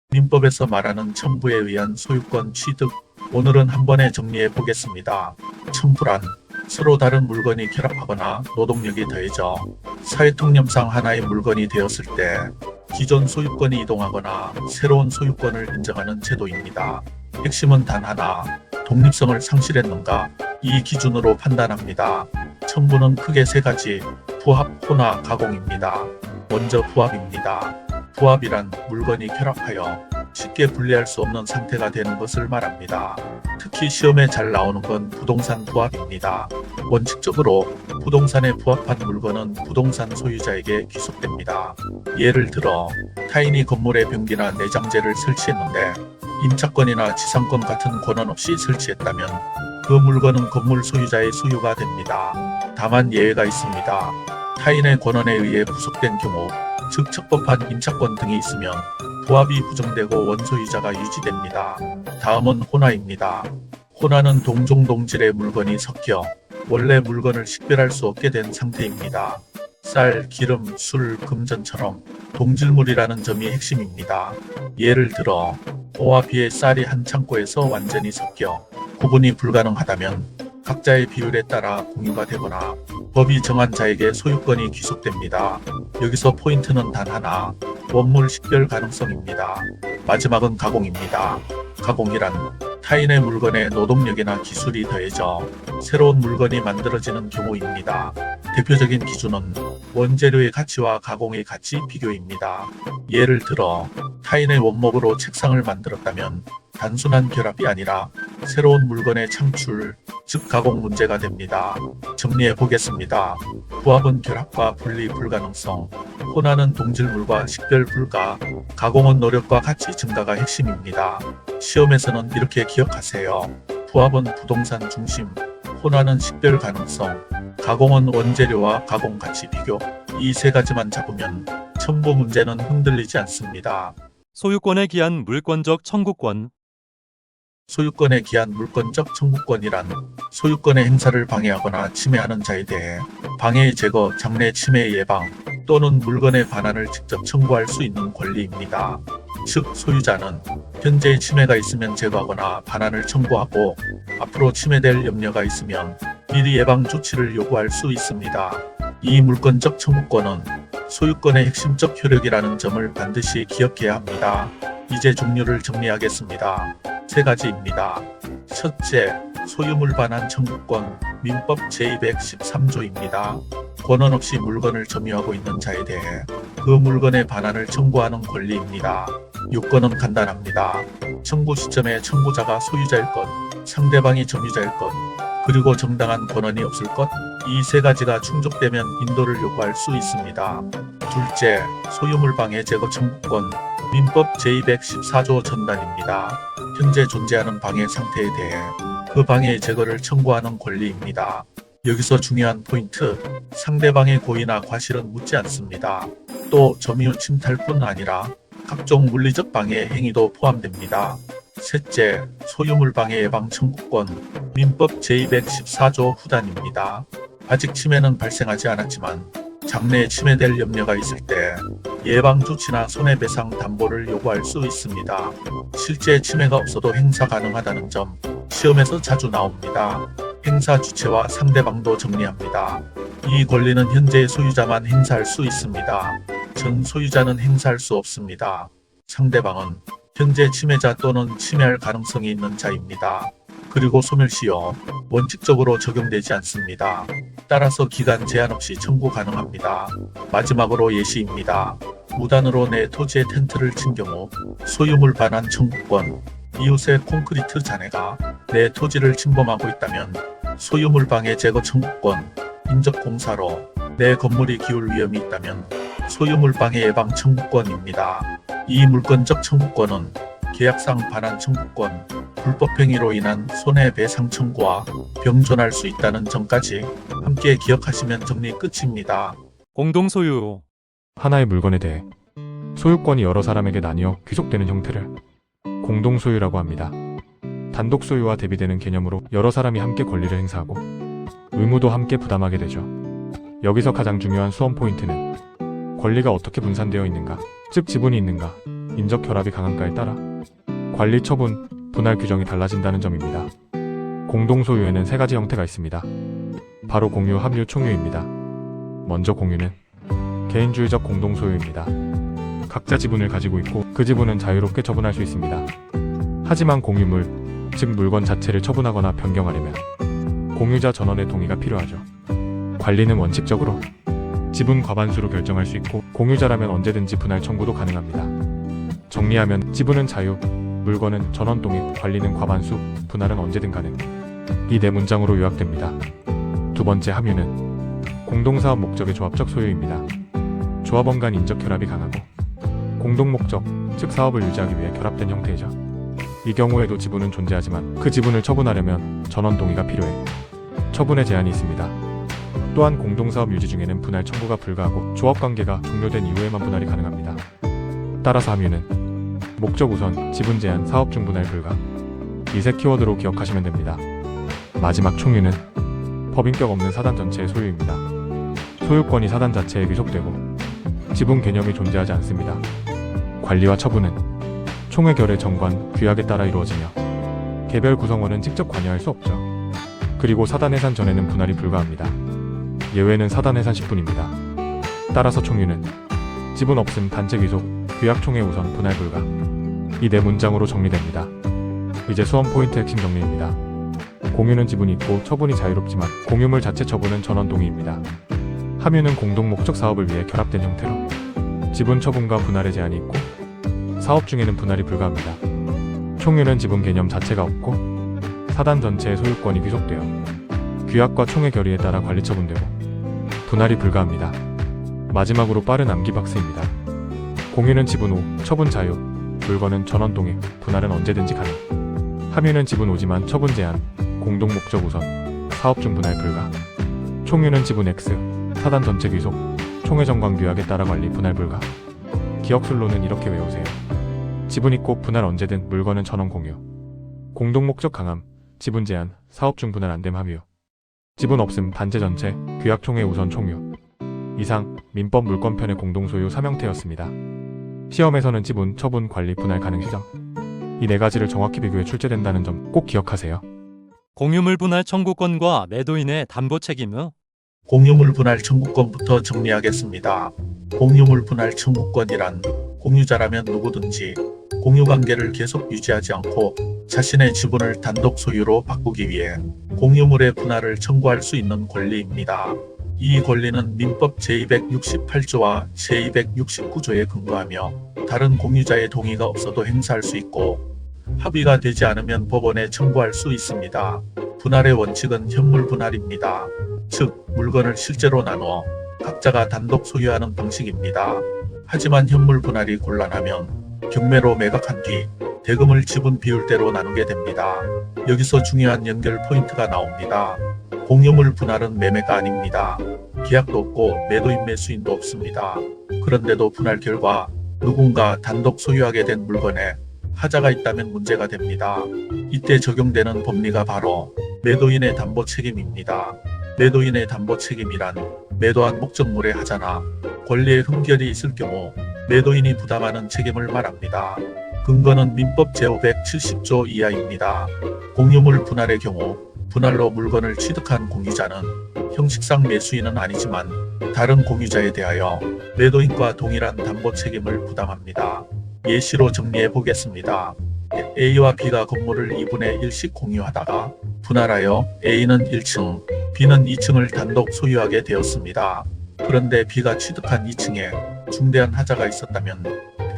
민법에서 말하는 첨부에 의한 소유권 취득. 오늘은 한 번에 정리해 보겠습니다. 첨부란 서로 다른 물건이 결합하거나 노동력이 더해져 사회통념상 하나의 물건이 되었을 때 기존 소유권이 이동하거나 새로운 소유권을 인정하는 제도입니다. 핵심은 단 하나, 독립성을 상실했는가 이 기준으로 판단합니다. 첨부는 크게 세 가지, 부합, 호나, 가공입니다. 먼저 부합입니다. 부합이란 물건이 결합하여 쉽게 분리할 수 없는 상태가 되는 것을 말합니다. 특히 시험에 잘 나오는 건 부동산 부합입니다. 원칙적으로 부동산에 부합한 물건은 부동산 소유자에게 귀속됩니다. 예를 들어 타인이 건물에 변기나 내장재를 설치했는데 임차권이나 지상권 같은 권한 없이 설치했다면 그 물건은 건물 소유자의 소유가 됩니다. 다만 예외가 있습니다. 타인의 권한에 의해 부속된 경우, 즉 적법한 임차권 등이 있으면 부합이 부정되고 원소유자가 유지됩니다. 다음은 호나입니다. 호나는 동종동질의 물건이 섞여 원래 물건을 식별할 수 없게 된 상태입니다. 쌀, 기름, 술, 금전처럼 동질물이라는 점이 핵심입니다. 예를 들어 호와 비의 쌀이 한 창고에서 완전히 섞여 구분이 불가능하다면 각자의 비율에 따라 공유가 되거나 법이 정한 자에게 소유권이 귀속됩니다. 여기서 포인트는 단 하나, 원물 식별 가능성입니다. 마지막은 가공입니다. 가공이란 타인의 물건에 노동력이나 기술이 더해져 새로운 물건이 만들어지는 경우입니다. 대표적인 기준은 원재료의 가치와 가공의 가치 비교입니다. 예를 들어 타인의 원목으로 책상을 만들었다면 단순한 결합이 아니라 새로운 물건의 창출, 즉 가공 문제가 됩니다. 정리해 보겠습니다. 부합은 결합과 분리 불가능성, 혼합은 동질물과 식별 불가, 가공은 노력과 가치 증가가 핵심입니다. 시험에서는 이렇게 기억하세요. 부합은 부동산 중심, 혼합은 식별 가능성, 가공은 원재료와 가공 가치 비교. 이 세 가지만 잡으면 첨부 문제는 흔들리지 않습니다. 소유권에 기한 물권적 청구권. 소유권에 기한 물권적 청구권이란 소유권의 행사를 방해하거나 침해하는 자에 대해 방해 제거, 장래 침해 예방 또는 물건의 반환을 직접 청구할 수 있는 권리입니다. 즉 소유자는 현재 침해가 있으면 제거하거나 반환을 청구하고 앞으로 침해될 염려가 있으면 미리 예방 조치를 요구할 수 있습니다. 이 물권적 청구권은 소유권의 핵심적 효력이라는 점을 반드시 기억해야 합니다. 이제 종류를 정리하겠습니다. 세 가지입니다. 첫째, 소유물 반환 청구권, 민법 제213조입니다. 권한 없이 물건을 점유하고 있는 자에 대해 그 물건의 반환을 청구하는 권리입니다. 요건은 간단합니다. 청구 시점에 청구자가 소유자일 것, 상대방이 점유자일 것, 그리고 정당한 권한이 없을 것, 이 세 가지가 충족되면 인도를 요구할 수 있습니다. 둘째, 소유물 방해 제거 청구권, 민법 제214조 전단입니다. 현재 존재하는 방해 상태에 대해 그 방해의 제거를 청구하는 권리입니다. 여기서 중요한 포인트, 상대방의 고의나 과실은 묻지 않습니다. 또 점유 침탈뿐 아니라 각종 물리적 방해 행위도 포함됩니다. 셋째, 소유물 방해 예방 청구권, 민법 제214조 후단입니다. 아직 침해는 발생하지 않았지만 장래에 침해될 염려가 있을 때 예방 조치나 손해배상 담보를 요구할 수 있습니다. 실제 침해가 없어도 행사 가능하다는 점 시험에서 자주 나옵니다. 행사 주체와 상대방도 정리합니다. 이 권리는 현재 소유자만 행사할 수 있습니다. 전 소유자는 행사할 수 없습니다. 상대방은 현재 침해자 또는 침해할 가능성이 있는 자입니다. 그리고 소멸시효 원칙적으로 적용되지 않습니다. 따라서 기간 제한 없이 청구 가능합니다. 마지막으로 예시입니다. 무단으로 내 토지에 텐트를 친 경우 소유물 반환 청구권, 이웃의 콘크리트 잔해가 내 토지를 침범하고 있다면 소유물 방해 제거 청구권, 인접 공사로 내 건물이 기울 위험이 있다면 소유물 방해 예방 청구권입니다. 이 물권적 청구권은 계약상 반환 청구권, 불법행위로 인한 손해배상 청구와 병존할 수 있다는 점까지 함께 기억하시면 정리 끝입니다. 공동소유. 하나의 물건에 대해 소유권이 여러 사람에게 나뉘어 귀속되는 형태를 공동소유라고 합니다. 단독 소유와 대비되는 개념으로 여러 사람이 함께 권리를 행사하고 의무도 함께 부담하게 되죠. 여기서 가장 중요한 수험 포인트는 권리가 어떻게 분산되어 있는가, 즉 지분이 있는가, 인적 결합이 강한가에 따라 관리 처분, 분할 규정이 달라진다는 점입니다. 공동소유에는 세 가지 형태가 있습니다. 바로 공유, 합류, 총유입니다. 먼저 공유는 개인주의적 공동소유입니다. 각자 지분을 가지고 있고 그 지분은 자유롭게 처분할 수 있습니다. 하지만 공유물, 즉 물건 자체를 처분하거나 변경하려면 공유자 전원의 동의가 필요하죠. 관리는 원칙적으로 지분 과반수로 결정할 수 있고 공유자라면 언제든지 분할 청구도 가능합니다. 정리하면 지분은 자유, 물건은 전원 동의, 관리는 과반수, 분할은 언제든 가능. 이 네 문장으로 요약됩니다. 두 번째 함유는 공동사업 목적의 조합적 소유입니다. 조합원 간 인적 결합이 강하고 공동 목적, 즉 사업을 유지하기 위해 결합된 형태이죠. 이 경우에도 지분은 존재하지만 그 지분을 처분하려면 전원 동의가 필요해 처분에 제한이 있습니다. 또한 공동사업 유지 중에는 분할 청구가 불가하고 조합관계가 종료된 이후에만 분할이 가능합니다. 따라서 함유는 목적 우선, 지분 제한, 사업 중 분할 불가, 이 세 키워드로 기억하시면 됩니다. 마지막 총유는 법인격 없는 사단 전체의 소유입니다. 소유권이 사단 자체에 귀속되고 지분 개념이 존재하지 않습니다. 관리와 처분은 총회 결의 정관, 규약에 따라 이루어지며 개별 구성원은 직접 관여할 수 없죠. 그리고 사단 해산 전에는 분할이 불가합니다. 예외는 사단 해산 10분입니다. 따라서 총유는 지분 없음, 단체 귀속, 규약 총회 우선, 분할 불가, 이 네 문장으로 정리됩니다. 이제 수험 포인트 핵심 정리입니다. 공유는 지분이 있고 처분이 자유롭지만 공유물 자체 처분은 전원 동의입니다. 함유는 공동 목적 사업을 위해 결합된 형태로 지분 처분과 분할의 제한이 있고 사업 중에는 분할이 불가합니다. 총유는 지분 개념 자체가 없고 사단 전체의 소유권이 귀속되어 규약과 총회 결의에 따라 관리 처분되고 분할이 불가합니다. 마지막으로 빠른 암기 박스입니다. 공유는 지분 5, 처분 자유, 물건은 전원 동의, 분할은 언제든지 가능. 함유는 지분 5지만 처분 제한, 공동 목적 우선, 사업 중 분할 불가. 총유는 지분 X, 사단 전체 귀속, 총회 정관 규약에 따라 관리 분할 불가. 기억술로는 이렇게 외우세요. 지분 있고 분할 언제든, 물건은 전원 공유. 공동 목적 강함, 지분 제한, 사업 중 분할 안됨 함유. 지분 없음, 단체 전체, 규약 총회 우선 총유. 이상 민법 물권편의 공동소유 3형태였습니다. 시험에서는 지분, 처분, 관리, 분할 가능 시점 이 네 가지를 정확히 비교해 출제된다는 점 꼭 기억하세요. 공유물 분할 청구권과 매도인의 담보 책임은 공유물 분할 청구권부터 정리하겠습니다. 공유물 분할 청구권이란 공유자라면 누구든지 공유관계를 계속 유지하지 않고 자신의 지분을 단독 소유로 바꾸기 위해 공유물의 분할을 청구할 수 있는 권리입니다. 이 권리는 민법 제268조와 제269조에 근거하며 다른 공유자의 동의가 없어도 행사할 수 있고 합의가 되지 않으면 법원에 청구할 수 있습니다. 분할의 원칙은 현물 분할입니다. 즉, 물건을 실제로 나누어 각자가 단독 소유하는 방식입니다. 하지만 현물 분할이 곤란하면 경매로 매각한 뒤 대금을 지분 비율대로 나누게 됩니다. 여기서 중요한 연결 포인트가 나옵니다. 공유물 분할은 매매가 아닙니다. 계약도 없고 매도인 매수인도 없습니다. 그런데도 분할 결과 누군가 단독 소유하게 된 물건에 하자가 있다면 문제가 됩니다. 이때 적용되는 법리가 바로 매도인의 담보 책임입니다. 매도인의 담보 책임이란 매도한 목적물의 하자나 권리의 흠결이 있을 경우 매도인이 부담하는 책임을 말합니다. 근거는 민법 제570조 이하입니다. 공유물 분할의 경우 분할로 물건을 취득한 공유자는 형식상 매수인은 아니지만 다른 공유자에 대하여 매도인과 동일한 담보 책임을 부담합니다. 예시로 정리해 보겠습니다. A와 B가 건물을 2분의 1씩 공유하다가 분할하여 A는 1층, B는 2층을 단독 소유하게 되었습니다. 그런데 B가 취득한 2층에 중대한 하자가 있었다면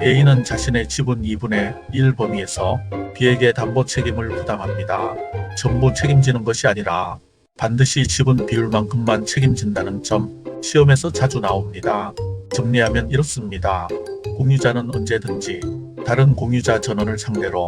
A는 자신의 지분 2분의 1 범위에서 B에게 담보 책임을 부담합니다. 전부 책임지는 것이 아니라 반드시 지분 비율만큼만 책임진다는 점 시험에서 자주 나옵니다. 정리하면 이렇습니다. 공유자는 언제든지 다른 공유자 전원을 상대로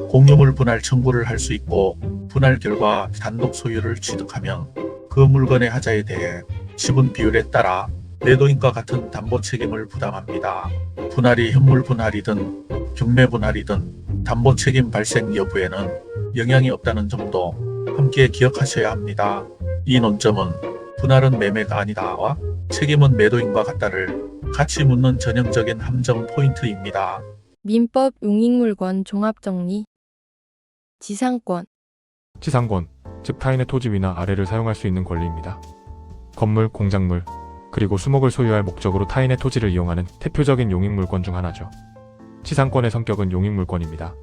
공유물 분할 청구를 할 수 있고 분할 결과 단독 소유를 취득하면 그 물건의 하자에 대해 지분 비율에 따라 매도인과 같은 담보 책임을 부담합니다. 분할이 현물 분할이든 경매 분할이든 담보 책임 발생 여부에는 영향이 없다는 점도 함께 기억하셔야 합니다. 이 논점은 분할은 매매가 아니다와 책임은 매도인과 같다를 같이 묻는 전형적인 함정 포인트입니다. 민법 용익물권 종합정리 지상권 지상권, 즉 타인의 토지 위나 아래를 사용할 수 있는 권리입니다. 건물, 공작물, 그리고 수목을 소유할 목적으로 타인의 토지를 이용하는 대표적인 용익물권 중 하나죠. 지상권의 성격은 용익물권입니다.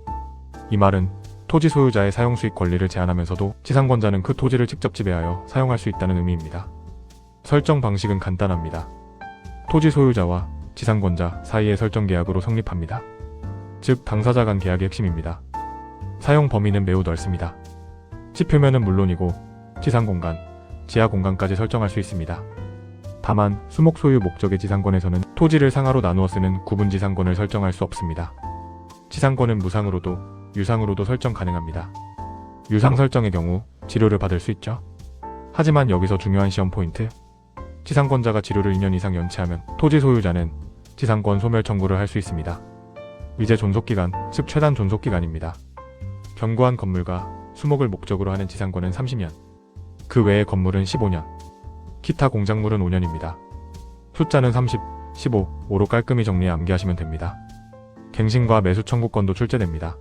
이 말은 토지 소유자의 사용 수익 권리를 제한하면서도 지상권자는 그 토지를 직접 지배하여 사용할 수 있다는 의미입니다. 설정 방식은 간단합니다. 토지 소유자와 지상권자 사이의 설정 계약으로 성립합니다. 즉 당사자 간 계약의 핵심입니다. 사용 범위는 매우 넓습니다. 지표면은 물론이고 지상공간, 지하공간까지 설정할 수 있습니다. 다만 수목 소유 목적의 지상권에서는 토지를 상하로 나누어 쓰는 구분 지상권을 설정할 수 없습니다. 지상권은 무상으로도 유상으로도 설정 가능합니다. 유상 설정의 경우 지료를 받을 수 있죠. 하지만 여기서 중요한 시험 포인트, 지상권자가 지료를 2년 이상 연체하면 토지 소유자는 지상권 소멸 청구를 할 수 있습니다. 위제 존속기간, 즉 최단 존속기간입니다. 견고한 건물과 수목을 목적으로 하는 지상권은 30년, 그 외의 건물은 15년, 기타 공작물은 5년입니다. 숫자는 30, 15, 5로 깔끔히 정리해 암기하시면 됩니다. 갱신과 매수 청구권도 출제됩니다.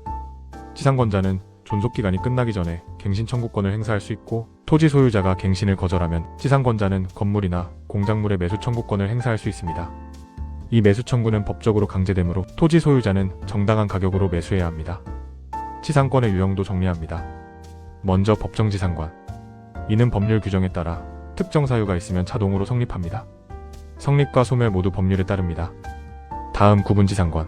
지상권자는 존속기간이 끝나기 전에 갱신 청구권을 행사할 수 있고 토지 소유자가 갱신을 거절하면 지상권자는 건물이나 공작물의 매수 청구권을 행사할 수 있습니다. 이 매수 청구는 법적으로 강제되므로 토지 소유자는 정당한 가격으로 매수해야 합니다. 지상권의 유형도 정리합니다. 먼저 법정지상권. 이는 법률 규정에 따라 특정 사유가 있으면 자동으로 성립합니다. 성립과 소멸 모두 법률에 따릅니다. 다음 구분지상권.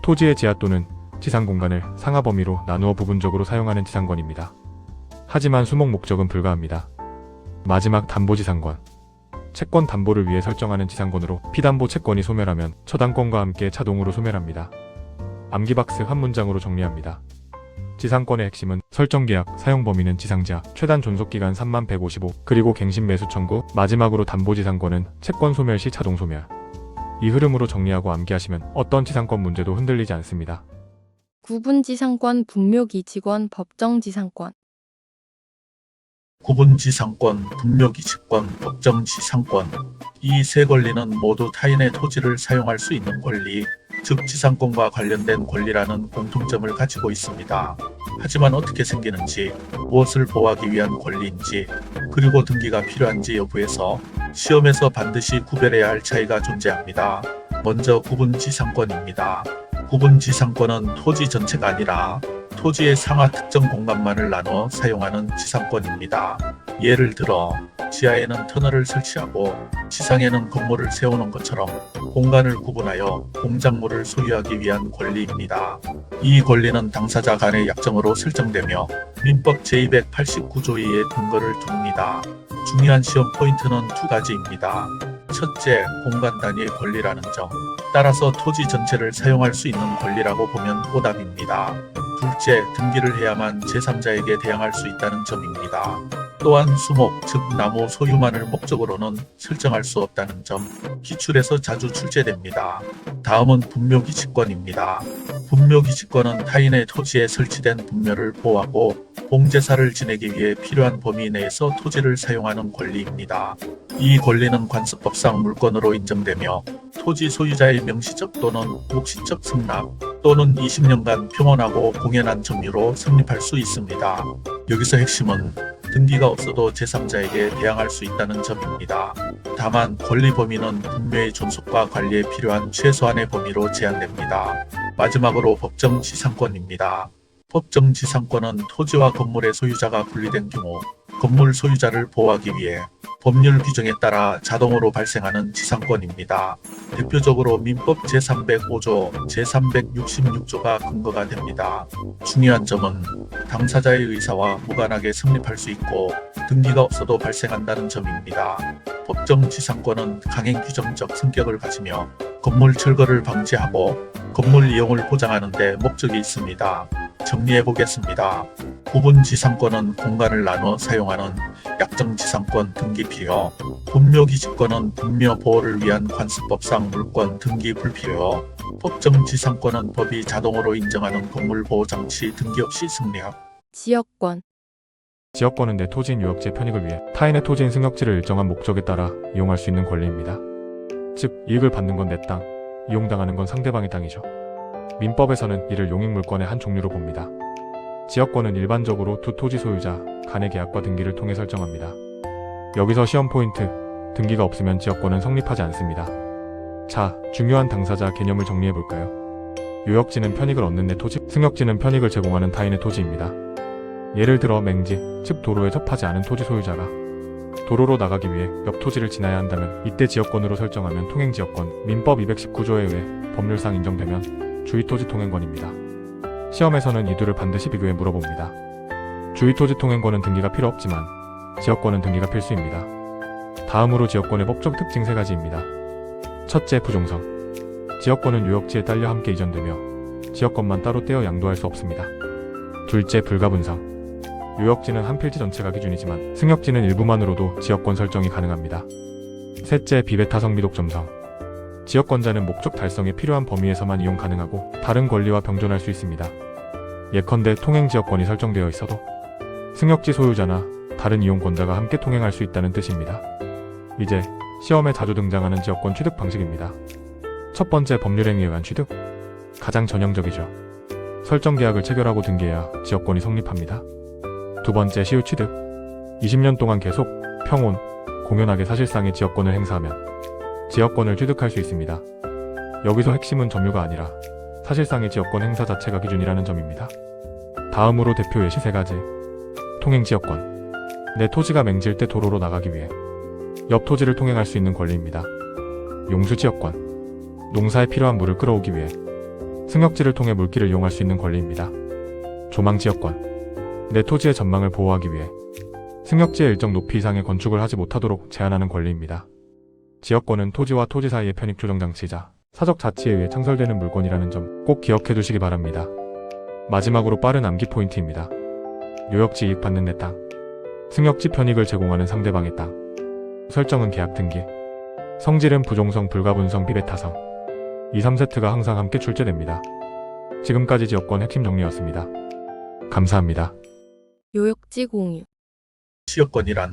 토지의 지하 또는 지상 공간을 상하 범위로 나누어 부분적으로 사용하는 지상권입니다. 하지만 수목 목적은 불가합니다. 마지막 담보지상권. 채권 담보를 위해 설정하는 지상권으로 피담보 채권이 소멸하면 처당권과 함께 자동으로 소멸합니다. 암기박스 한 문장으로 정리합니다. 지상권의 핵심은 설정계약, 사용범위는 지상지하, 최단 존속기간 3155, 그리고 갱신 매수 청구, 마지막으로 담보지상권은 채권 소멸 시 자동 소멸. 이 흐름으로 정리하고 암기하시면 어떤 지상권 문제도 흔들리지 않습니다. 구분지상권, 분묘기지권, 법정지상권. 구분지상권, 분묘기지권, 법정지상권. 이 세 권리는 모두 타인의 토지를 사용할 수 있는 권리, 즉 지상권과 관련된 권리라는 공통점을 가지고 있습니다. 하지만 어떻게 생기는지, 무엇을 보호하기 위한 권리인지, 그리고 등기가 필요한지 여부에서 시험에서 반드시 구별해야 할 차이가 존재합니다. 먼저 구분지상권입니다. 구분지상권은 토지 전체가 아니라 토지의 상하 특정 공간만을 나눠 사용하는 지상권입니다. 예를 들어 지하에는 터널을 설치하고 지상에는 건물을 세우는 것처럼 공간을 구분하여 공작물을 소유하기 위한 권리입니다. 이 권리는 당사자 간의 약정으로 설정되며 민법 제289조 2에 근거를 둡니다. 중요한 시험 포인트는 두 가지입니다. 첫째, 공간 단위의 권리라는 점. 따라서 토지 전체를 사용할 수 있는 권리라고 보면 오답입니다. 둘째, 등기를 해야만 제3자에게 대항할 수 있다는 점입니다. 또한 수목, 즉 나무 소유만을 목적으로는 설정할 수 없다는 점, 기출에서 자주 출제됩니다. 다음은 분묘기지권입니다. 분묘기지권은 타인의 토지에 설치된 분묘를 보호하고 공제사를 지내기 위해 필요한 범위 내에서 토지를 사용하는 권리입니다. 이 권리는 관습법상 물권으로 인정되며 토지 소유자의 명시적 또는 묵시적 승낙 또는 20년간 평온하고 공연한 점유로 성립할 수 있습니다. 여기서 핵심은 등기가 없어도 제3자에게 대항할 수 있다는 점입니다. 다만 권리 범위는 분묘의 존속과 관리에 필요한 최소한의 범위로 제한됩니다. 마지막으로 법정지상권입니다. 법정지상권은 토지와 건물의 소유자가 분리된 경우 건물 소유자를 보호하기 위해 법률 규정에 따라 자동으로 발생하는 지상권입니다. 대표적으로 민법 제305조, 제366조가 근거가 됩니다. 중요한 점은 당사자의 의사와 무관하게 성립할 수 있고 등기가 없어도 발생한다는 점입니다. 법정지상권은 강행 규정적 성격을 가지며 건물 철거를 방지하고 건물 이용을 보장하는 데 목적이 있습니다. 정리해 보겠습니다. 구분지상권은 공간을 나눠 사용하는 약정지상권 등기 필요, 분묘기지권은 분묘 보호를 위한 관습법상 물권 등기 불필요, 법정지상권은 법이 자동으로 인정하는 건물보호장치 등기 없이 성립. 지역권. 지역권은 내 토지인 유역지의 편익을 위해 타인의 토지인 승역지를 일정한 목적에 따라 이용할 수 있는 권리입니다. 즉, 이익을 받는 건 내 땅, 이용당하는 건 상대방의 땅이죠. 민법에서는 이를 용익물권의 한 종류로 봅니다. 지역권은 일반적으로 두 토지 소유자 간의 계약과 등기를 통해 설정합니다. 여기서 시험 포인트, 등기가 없으면 지역권은 성립하지 않습니다. 자, 중요한 당사자 개념을 정리해 볼까요? 유역지는 편익을 얻는 내 토지, 승역지는 편익을 제공하는 타인의 토지입니다. 예를 들어 맹지, 즉 도로에 접하지 않은 토지 소유자가 도로로 나가기 위해 옆 토지를 지나야 한다면 이때 지역권으로 설정하면 통행지역권, 민법 219조에 의해 법률상 인정되면 주의토지 통행권입니다. 시험에서는 이 둘을 반드시 비교해 물어봅니다. 주의토지 통행권은 등기가 필요 없지만 지역권은 등기가 필수입니다. 다음으로 지역권의 법적 특징 세 가지입니다. 첫째, 부종성. 지역권은 유역지에 딸려 함께 이전되며 지역권만 따로 떼어 양도할 수 없습니다. 둘째, 불가분성. 유역지는 한 필지 전체가 기준이지만 승역지는 일부만으로도 지역권 설정이 가능합니다. 셋째, 비배타성 미독점성. 지역권자는 목적 달성에 필요한 범위에서만 이용 가능하고 다른 권리와 병존할 수 있습니다. 예컨대 통행지역권이 설정되어 있어도 승역지 소유자나 다른 이용권자가 함께 통행할 수 있다는 뜻입니다. 이제 시험에 자주 등장하는 지역권 취득 방식입니다. 첫 번째, 법률행위에 의한 취득. 가장 전형적이죠. 설정계약을 체결하고 등기해야 지역권이 성립합니다. 두 번째, 시효 취득. 20년 동안 계속, 평온, 공연하게 사실상의 지역권을 행사하면 지역권을 취득할 수 있습니다. 여기서 핵심은 점유가 아니라 사실상의 지역권 행사 자체가 기준이라는 점입니다. 다음으로 대표 예시 세 가지. 통행지역권. 내 토지가 맹지일 때 도로로 나가기 위해 옆 토지를 통행할 수 있는 권리입니다. 용수지역권. 농사에 필요한 물을 끌어오기 위해 승역지를 통해 물길을 이용할 수 있는 권리입니다. 조망지역권. 내 토지의 전망을 보호하기 위해 승역지의 일정 높이 이상의 건축을 하지 못하도록 제한하는 권리입니다. 지역권은 토지와 토지 사이의 편익 조정 장치이자 사적 자치에 의해 창설되는 물권이라는 점 꼭 기억해 두시기 바랍니다. 마지막으로 빠른 암기 포인트입니다. 요역지 이익받는 내 땅. 승역지 편익을 제공하는 상대방의 땅. 설정은 계약 등기. 성질은 부종성, 불가분성, 비베타성. 2, 3세트가 항상 함께 출제됩니다. 지금까지 지역권 핵심 정리였습니다. 감사합니다. 요역지 공유. 지역권이란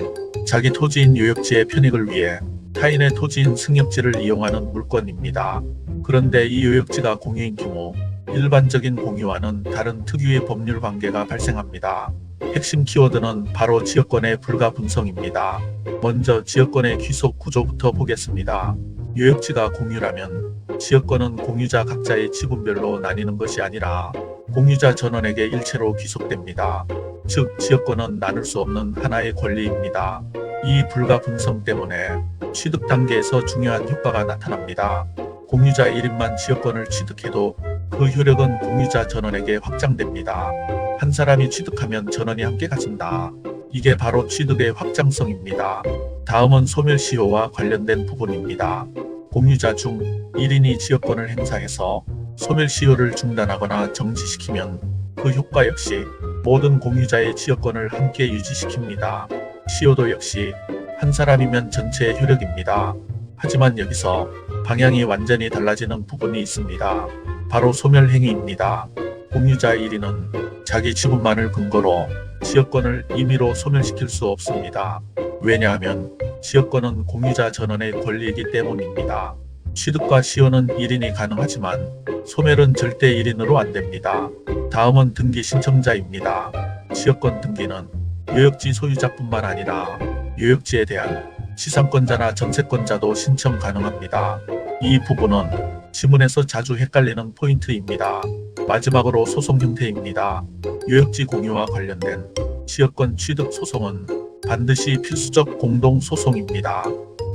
자기 토지인 요역지의 편익을 위해 타인의 토지인 승역지를 이용하는 물권입니다. 그런데 이 요역지가 공유인 경우 일반적인 공유와는 다른 특유의 법률 관계가 발생합니다. 핵심 키워드는 바로 지역권의 불가분성입니다. 먼저 지역권의 귀속 구조부터 보겠습니다. 요역지가 공유라면 지역권은 공유자 각자의 지분별로 나뉘는 것이 아니라 공유자 전원에게 일체로 귀속됩니다. 즉 지역권은 나눌 수 없는 하나의 권리입니다. 이 불가분성 때문에 취득 단계에서 중요한 효과가 나타납니다. 공유자 1인만 지역권을 취득해도 그 효력은 공유자 전원에게 확장됩니다. 한 사람이 취득하면 전원이 함께 가진다. 이게 바로 취득의 확장성입니다. 다음은 소멸시효와 관련된 부분입니다. 공유자 중 1인이 지역권을 행사해서 소멸시효를 중단하거나 정지시키면 그 효과 역시 모든 공유자의 지역권을 함께 유지시킵니다. 시효도 역시 한 사람이면 전체의 효력입니다. 하지만 여기서 방향이 완전히 달라지는 부분이 있습니다. 바로 소멸행위입니다. 공유자 1인은 자기 지분만을 근거로 지역권을 임의로 소멸시킬 수 없습니다. 왜냐하면 지역권은 공유자 전원의 권리이기 때문입니다. 취득과 시효는 1인이 가능하지만 소멸은 절대 1인으로 안됩니다. 다음은 등기 신청자입니다. 지역권 등기는 요역지 소유자뿐만 아니라 요역지에 대한 지상권자나 전세권자도 신청 가능합니다. 이 부분은 지문에서 자주 헷갈리는 포인트입니다. 마지막으로 소송 형태입니다. 요역지 공유와 관련된 지역권 취득 소송은 반드시 필수적 공동소송입니다.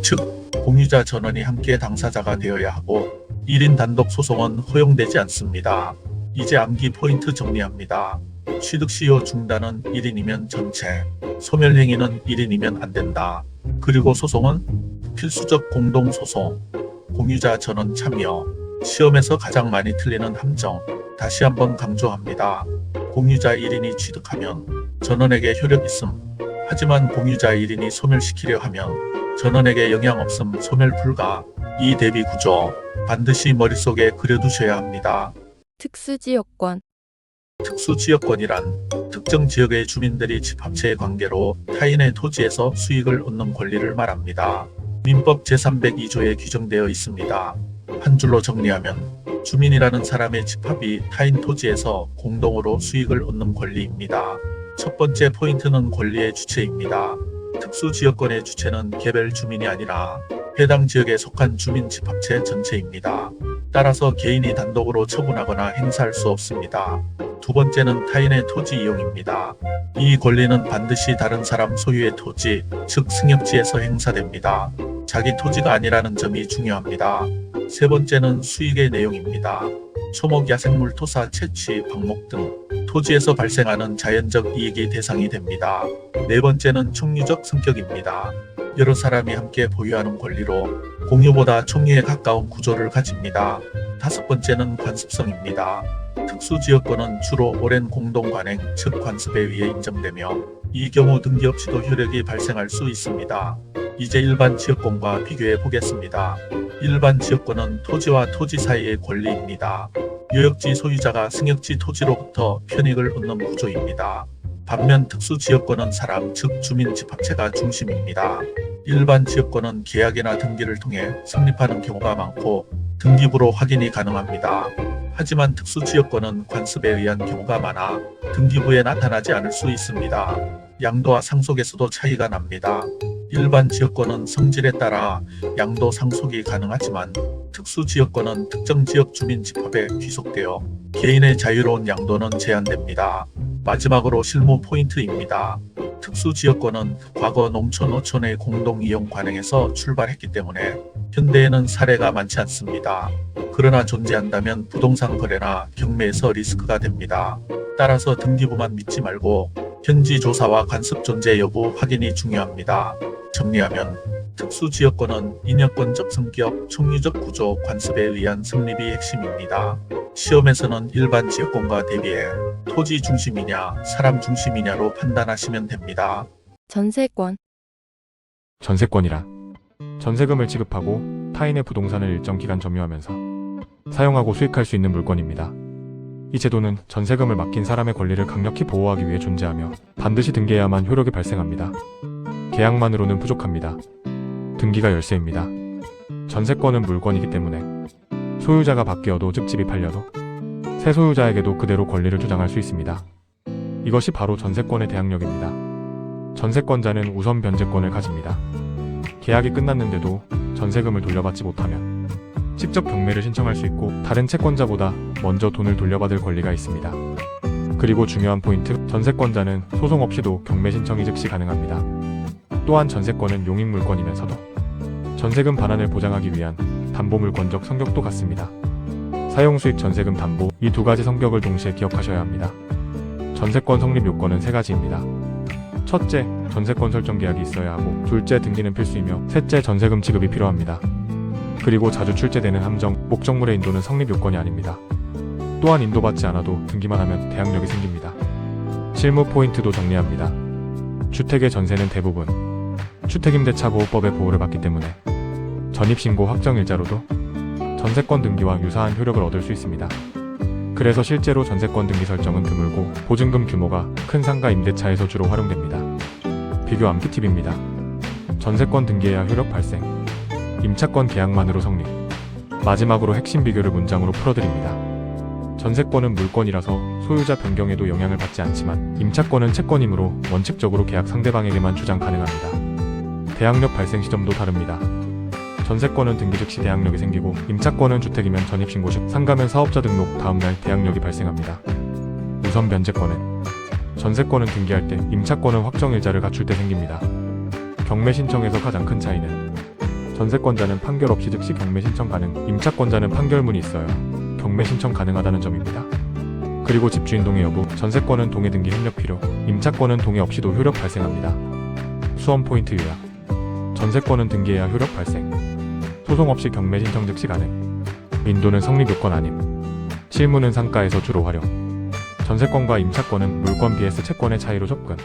즉, 공유자 전원이 함께 당사자가 되어야 하고 1인 단독 소송은 허용되지 않습니다. 이제 암기 포인트 정리합니다. 취득시효 중단은 1인이면 전체, 소멸행위는 1인이면 안된다. 그리고 소송은 필수적 공동소송, 공유자 전원 참여, 시험에서 가장 많이 틀리는 함정, 다시 한번 강조합니다. 공유자 1인이 취득하면 전원에게 효력 있음, 하지만 공유자 1인이 소멸시키려 하면 전원에게 영향 없음, 소멸 불가. 이 대비 구조 반드시 머릿속에 그려두셔야 합니다. 특수지역권. 특수지역권이란 특정 지역의 주민들이 집합체의 관계로 타인의 토지에서 수익을 얻는 권리를 말합니다. 민법 제302조에 규정되어 있습니다. 한 줄로 정리하면 주민이라는 사람의 집합이 타인 토지에서 공동으로 수익을 얻는 권리입니다. 첫 번째 포인트는 권리의 주체입니다. 특수지역권의 주체는 개별 주민이 아니라 해당 지역에 속한 주민 집합체 전체입니다. 따라서 개인이 단독으로 처분하거나 행사할 수 없습니다. 두 번째는 타인의 토지 이용입니다. 이 권리는 반드시 다른 사람 소유의 토지, 즉 승역지에서 행사됩니다. 자기 토지가 아니라는 점이 중요합니다. 세 번째는 수익의 내용입니다. 초목, 야생물, 토사, 채취, 방목 등 토지에서 발생하는 자연적 이익이 대상이 됩니다. 네 번째는 총유적 성격입니다. 여러 사람이 함께 보유하는 권리로 공유보다 총유에 가까운 구조를 가집니다. 다섯 번째는 관습성입니다. 특수지역권은 주로 오랜 공동관행, 즉 관습에 의해 인정되며 이 경우 등기 없이도 효력이 발생할 수 있습니다. 이제 일반 지역권과 비교해 보겠습니다. 일반 지역권은 토지와 토지 사이의 권리입니다. 요역지 소유자가 승역지 토지로부터 편익을 얻는 구조입니다. 반면 특수지역권은 사람, 즉 주민 집합체가 중심입니다. 일반 지역권은 계약이나 등기를 통해 성립하는 경우가 많고 등기부로 확인이 가능합니다. 하지만 특수지역권은 관습에 의한 경우가 많아 등기부에 나타나지 않을 수 있습니다. 양도와 상속에서도 차이가 납니다. 일반 지역권은 성질에 따라 양도 상속이 가능하지만 특수지역권은 특정 지역 주민 집합에 귀속되어 개인의 자유로운 양도는 제한됩니다. 마지막으로 실무 포인트입니다. 특수지역권은 과거 농촌, 어촌의 공동이용 관행에서 출발했기 때문에 현대에는 사례가 많지 않습니다. 그러나 존재한다면 부동산 거래나 경매에서 리스크가 됩니다. 따라서 등기부만 믿지 말고 현지 조사와 관습 존재 여부 확인이 중요합니다. 정리하면 특수지역권은 인여권적 성격, 총류적 구조, 관습에 의한 성립이 핵심입니다. 시험에서는 일반 지역권과 대비해 토지 중심이냐, 사람 중심이냐로 판단하시면 됩니다. 전세권. 전세권이란 전세금을 지급하고 타인의 부동산을 일정 기간 점유하면서 사용하고 수익할 수 있는 물건입니다. 이 제도는 전세금을 맡긴 사람의 권리를 강력히 보호하기 위해 존재하며 반드시 등기해야만 효력이 발생합니다. 계약만으로는 부족합니다. 등기가 열쇠입니다. 전세권은 물건이기 때문에 소유자가 바뀌어도 즉 집이 팔려도 새 소유자에게도 그대로 권리를 주장할 수 있습니다. 이것이 바로 전세권의 대항력입니다. 전세권자는 우선 변제권을 가집니다. 계약이 끝났는데도 전세금을 돌려받지 못하면 직접 경매를 신청할 수 있고 다른 채권자보다 먼저 돈을 돌려받을 권리가 있습니다. 그리고 중요한 포인트, 전세권자는 소송 없이도 경매 신청이 즉시 가능합니다. 또한 전세권은 용익물권이면서도 전세금 반환을 보장하기 위한 담보물권적 성격도 같습니다. 사용수익 전세금 담보, 이 두 가지 성격을 동시에 기억하셔야 합니다. 전세권 성립 요건은 세 가지입니다. 첫째, 전세권 설정 계약이 있어야 하고, 둘째, 등기는 필수이며, 셋째, 전세금 지급이 필요합니다. 그리고 자주 출제되는 함정, 목적물의 인도는 성립 요건이 아닙니다. 또한 인도받지 않아도 등기만 하면 대항력이 생깁니다. 실무 포인트도 정리합니다. 주택의 전세는 대부분 주택임대차보호법의 보호를 받기 때문에 전입신고 확정일자로도 전세권 등기와 유사한 효력을 얻을 수 있습니다. 그래서 실제로 전세권 등기 설정은 드물고 보증금 규모가 큰 상가 임대차에서 주로 활용됩니다. 비교 암기 팁입니다. 전세권 등기해야 효력 발생, 임차권 계약만으로 성립. 마지막으로 핵심 비교를 문장으로 풀어드립니다. 전세권은 물권이라서 소유자 변경에도 영향을 받지 않지만 임차권은 채권이므로 원칙적으로 계약 상대방에게만 주장 가능합니다. 대항력 발생 시점도 다릅니다. 전세권은 등기 즉시 대항력이 생기고 임차권은 주택이면 전입신고 시, 상가면 사업자 등록 다음날 대항력이 발생합니다. 우선 변제권은 전세권은 등기할 때, 임차권은 확정일자를 갖출 때 생깁니다. 경매 신청에서 가장 큰 차이는 전세권자는 판결 없이 즉시 경매 신청 가능, 임차권자는 판결문이 있어야 경매 신청 가능하다는 점입니다. 그리고 집주인 동의 여부, 전세권은 동의 등기 협력 필요, 임차권은 동의 없이도 효력 발생합니다. 수험 포인트 요약. 전세권은 등기해야 효력 발생, 소송 없이 경매 신청 즉시 가능, 인도는 성립 요건 아님, 실무는 상가에서 주로 활용, 전세권과 임차권은 물권 vs 채권의 차이로 접근.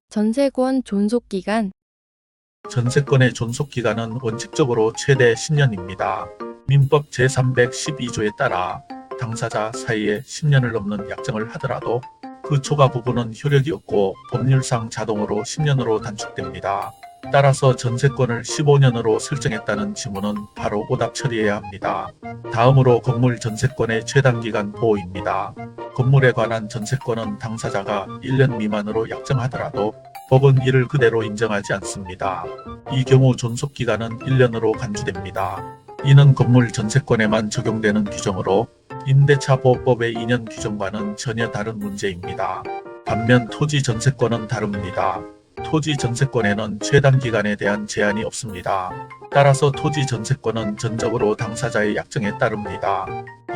전세권 존속기간. 전세권의 존속기간은 원칙적으로 최대 10년입니다. 민법 제312조에 따라 당사자 사이에 10년을 넘는 약정을 하더라도 그 초과 부분은 효력이 없고 법률상 자동으로 10년으로 단축됩니다. 따라서 전세권을 15년으로 설정했다는 지문은 바로 오답 처리해야 합니다. 다음으로 건물 전세권의 최단기간 보호입니다. 건물에 관한 전세권은 당사자가 1년 미만으로 약정하더라도 법은 이를 그대로 인정하지 않습니다. 이 경우 존속기간은 1년으로 간주됩니다. 이는 건물 전세권에만 적용되는 규정으로 임대차보호법의 2년 규정과는 전혀 다른 문제입니다. 반면 토지 전세권은 다릅니다. 토지 전세권에는 최단기간에 대한 제한이 없습니다. 따라서 토지 전세권은 전적으로 당사자의 약정에 따릅니다.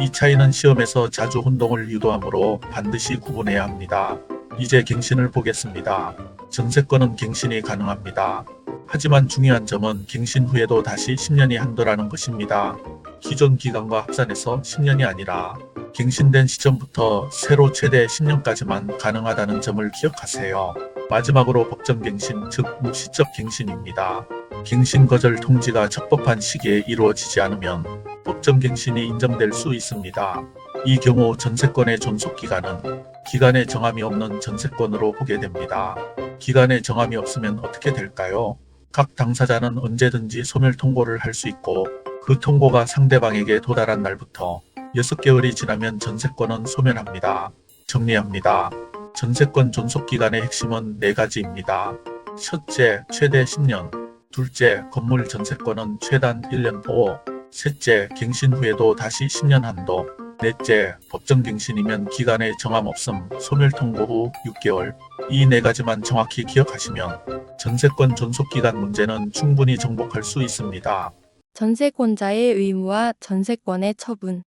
이 차이는 시험에서 자주 혼동을 유도하므로 반드시 구분해야 합니다. 이제 갱신을 보겠습니다. 전세권은 갱신이 가능합니다. 하지만 중요한 점은 갱신 후에도 다시 10년이 한도라는 것입니다. 기존 기간과 합산해서 10년이 아니라 갱신된 시점부터 새로 최대 10년까지만 가능하다는 점을 기억하세요. 마지막으로 법정갱신, 즉 묵시적 갱신입니다. 갱신 거절 통지가 적법한 시기에 이루어지지 않으면 법정갱신이 인정될 수 있습니다. 이 경우 전세권의 존속기간은 기간에 정함이 없는 전세권으로 보게 됩니다. 기간에 정함이 없으면 어떻게 될까요? 각 당사자는 언제든지 소멸 통고를 할 수 있고 그 통고가 상대방에게 도달한 날부터 6개월이 지나면 전세권은 소멸합니다. 정리합니다. 전세권 존속기간의 핵심은 4가지입니다. 첫째, 최대 10년. 둘째, 건물 전세권은 최단 1년 보호. 셋째, 갱신 후에도 다시 10년 한도. 넷째, 법정갱신이면 기간에 정함 없음, 소멸 통고 후 6개월. 이 4가지만 정확히 기억하시면 전세권 존속기간 문제는 충분히 정복할 수 있습니다. 전세권자의 의무와 전세권의 처분.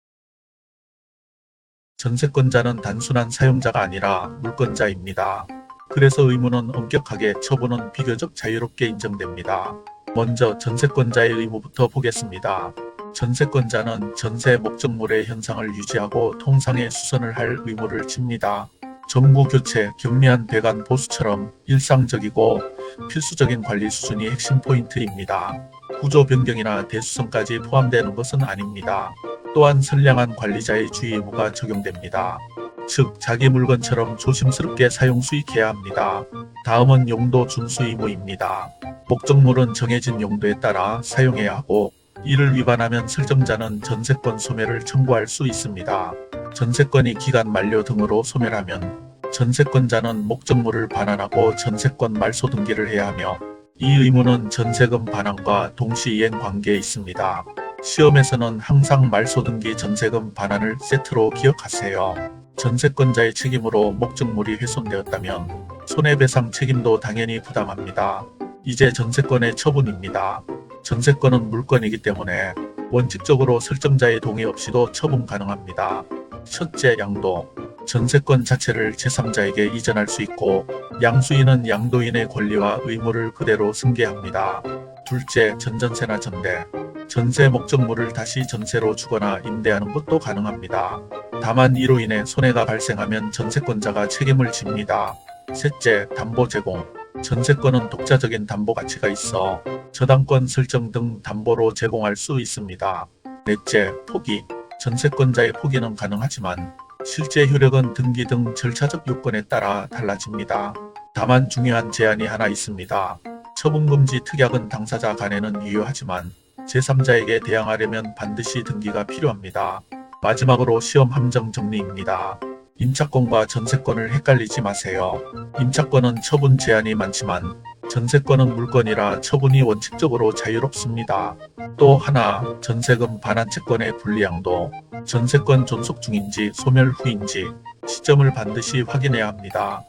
전세권자는 단순한 사용자가 아니라 물권자입니다. 그래서 의무는 엄격하게, 처분은 비교적 자유롭게 인정됩니다. 먼저 전세권자의 의무부터 보겠습니다. 전세권자는 전세 목적물의 현상을 유지하고 통상의 수선을 할 의무를 집니다. 정부 교체, 경미한 배관 보수처럼 일상적이고 필수적인 관리 수준이 핵심 포인트입니다. 구조 변경이나 대수선까지 포함되는 것은 아닙니다. 또한 선량한 관리자의 주의 의무가 적용됩니다. 즉, 자기 물건처럼 조심스럽게 사용 수익해야 합니다. 다음은 용도 준수 의무입니다. 목적물은 정해진 용도에 따라 사용해야 하고, 이를 위반하면 설정자는 전세권 소멸을 청구할 수 있습니다. 전세권이 기간 만료 등으로 소멸하면 전세권자는 목적물을 반환하고 전세권 말소 등기를 해야 하며, 이 의무는 전세금 반환과 동시 이행 관계에 있습니다. 시험에서는 항상 말소 등기 전세금 반환을 세트로 기억하세요. 전세권자의 책임으로 목적물이 훼손되었다면 손해배상 책임도 당연히 부담합니다. 이제 전세권의 처분입니다. 전세권은 물권이기 때문에 원칙적으로 설정자의 동의 없이도 처분 가능합니다. 첫째, 양도. 전세권 자체를 제3자에게 이전할 수 있고, 양수인은 양도인의 권리와 의무를 그대로 승계합니다. 둘째, 전전세나 전대. 전세 목적물을 다시 전세로 주거나 임대하는 것도 가능합니다. 다만 이로 인해 손해가 발생하면 전세권자가 책임을 집니다. 셋째, 담보 제공. 전세권은 독자적인 담보 가치가 있어 저당권 설정 등 담보로 제공할 수 있습니다. 넷째, 포기. 전세권자의 포기는 가능하지만 실제 효력은 등기 등 절차적 요건에 따라 달라집니다. 다만 중요한 제한이 하나 있습니다. 처분금지 특약은 당사자 간에는 유효하지만 제3자에게 대항하려면 반드시 등기가 필요합니다. 마지막으로 시험 함정 정리입니다. 임차권과 전세권을 헷갈리지 마세요. 임차권은 처분 제한이 많지만 전세권은 물권이라 처분이 원칙적으로 자유롭습니다. 또 하나, 전세금 반환 채권의 분리양도, 전세권 존속 중인지 소멸 후인지 시점을 반드시 확인해야 합니다.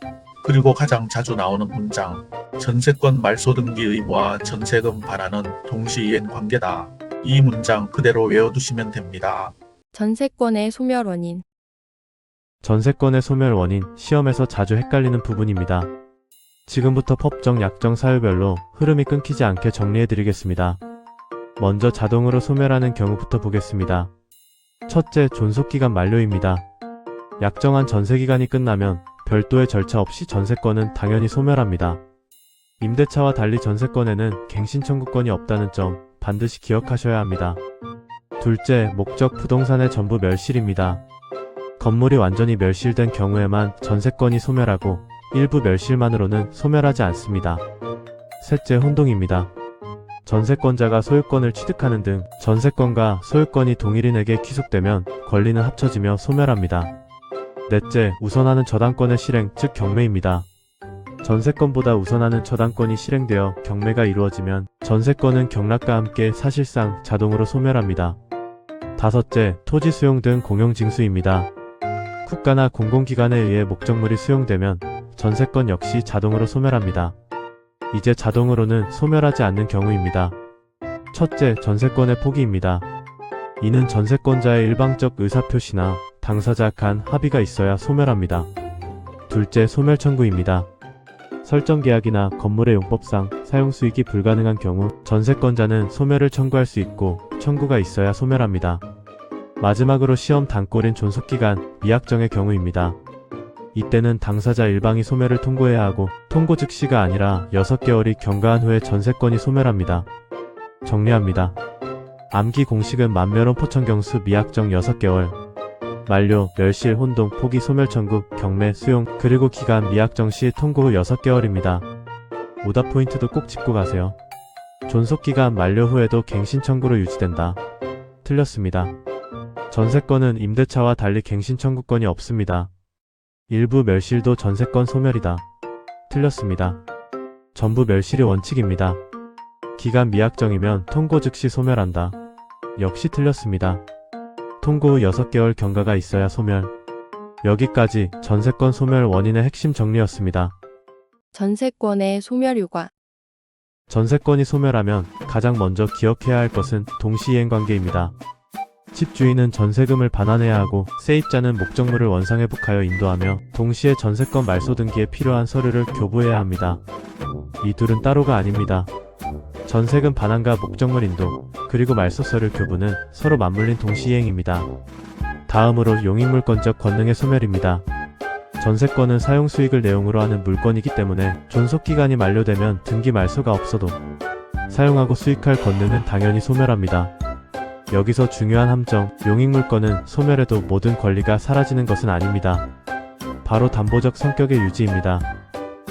그리고 가장 자주 나오는 문장, 전세권 말소 등기 의무와 전세금 반환은 동시이행 관계다. 이 문장 그대로 외워두시면 됩니다. 전세권의 소멸 원인. 전세권의 소멸 원인, 시험에서 자주 헷갈리는 부분입니다. 지금부터 법정, 약정 사유별로 흐름이 끊기지 않게 정리해드리겠습니다. 먼저 자동으로 소멸하는 경우부터 보겠습니다. 첫째, 존속기간 만료입니다. 약정한 전세기간이 끝나면 별도의 절차 없이 전세권은 당연히 소멸합니다. 임대차와 달리 전세권에는 갱신 청구권이 없다는 점 반드시 기억하셔야 합니다. 둘째, 목적 부동산의 전부 멸실입니다. 건물이 완전히 멸실된 경우에만 전세권이 소멸하고 일부 멸실만으로는 소멸하지 않습니다. 셋째, 혼동입니다. 전세권자가 소유권을 취득하는 등 전세권과 소유권이 동일인에게 귀속되면 권리는 합쳐지며 소멸합니다. 넷째, 우선하는 저당권의 실행, 즉 경매입니다. 전세권보다 우선하는 저당권이 실행되어 경매가 이루어지면 전세권은 경락과 함께 사실상 자동으로 소멸합니다. 다섯째, 토지 수용 등 공용징수입니다. 국가나 공공기관에 의해 목적물이 수용되면 전세권 역시 자동으로 소멸합니다. 이제 자동으로는 소멸하지 않는 경우입니다. 첫째, 전세권의 포기입니다. 이는 전세권자의 일방적 의사표시나 당사자 간 합의가 있어야 소멸합니다. 둘째, 소멸 청구입니다. 설정계약이나 건물의 용법상 사용수익이 불가능한 경우 전세권자는 소멸을 청구할 수 있고 청구가 있어야 소멸합니다. 마지막으로 시험 단골인 존속기간, 미약정의 경우입니다. 이때는 당사자 일방이 소멸을 통고해야 하고 통고 즉시가 아니라 6개월이 경과한 후에 전세권이 소멸합니다. 정리합니다. 암기 공식은 만면원 포천경수 미약정 6개월, 만료, 멸실, 혼동, 포기, 소멸 청구, 경매, 수용, 그리고 기간 미약정 시 통고 후 6개월입니다. 오답 포인트도 꼭 짚고 가세요. 존속기간 만료 후에도 갱신 청구로 유지된다. 틀렸습니다. 전세권은 임대차와 달리 갱신 청구권이 없습니다. 일부 멸실도 전세권 소멸이다. 틀렸습니다. 전부 멸실이 원칙입니다. 기간 미약정이면 통고 즉시 소멸한다. 역시 틀렸습니다. 통고 후 6개월 경과가 있어야 소멸. 여기까지 전세권 소멸 원인의 핵심 정리였습니다. 전세권의 소멸 효과. 전세권이 소멸하면 가장 먼저 기억해야 할 것은 동시이행 관계입니다. 집주인은 전세금을 반환해야 하고 세입자는 목적물을 원상회복하여 인도하며 동시에 전세권 말소 등기에 필요한 서류를 교부해야 합니다. 이 둘은 따로가 아닙니다. 전세금 반환과 목적물 인도, 그리고 말소 서류 교부는 서로 맞물린 동시이행입니다. 다음으로 용익물권적 권능의 소멸입니다. 전세권은 사용 수익을 내용으로 하는 물건이기 때문에 존속기간이 만료되면 등기 말소가 없어도 사용하고 수익할 권능은 당연히 소멸합니다. 여기서 중요한 함정, 용익물권은 소멸해도 모든 권리가 사라지는 것은 아닙니다. 바로 담보적 성격의 유지입니다.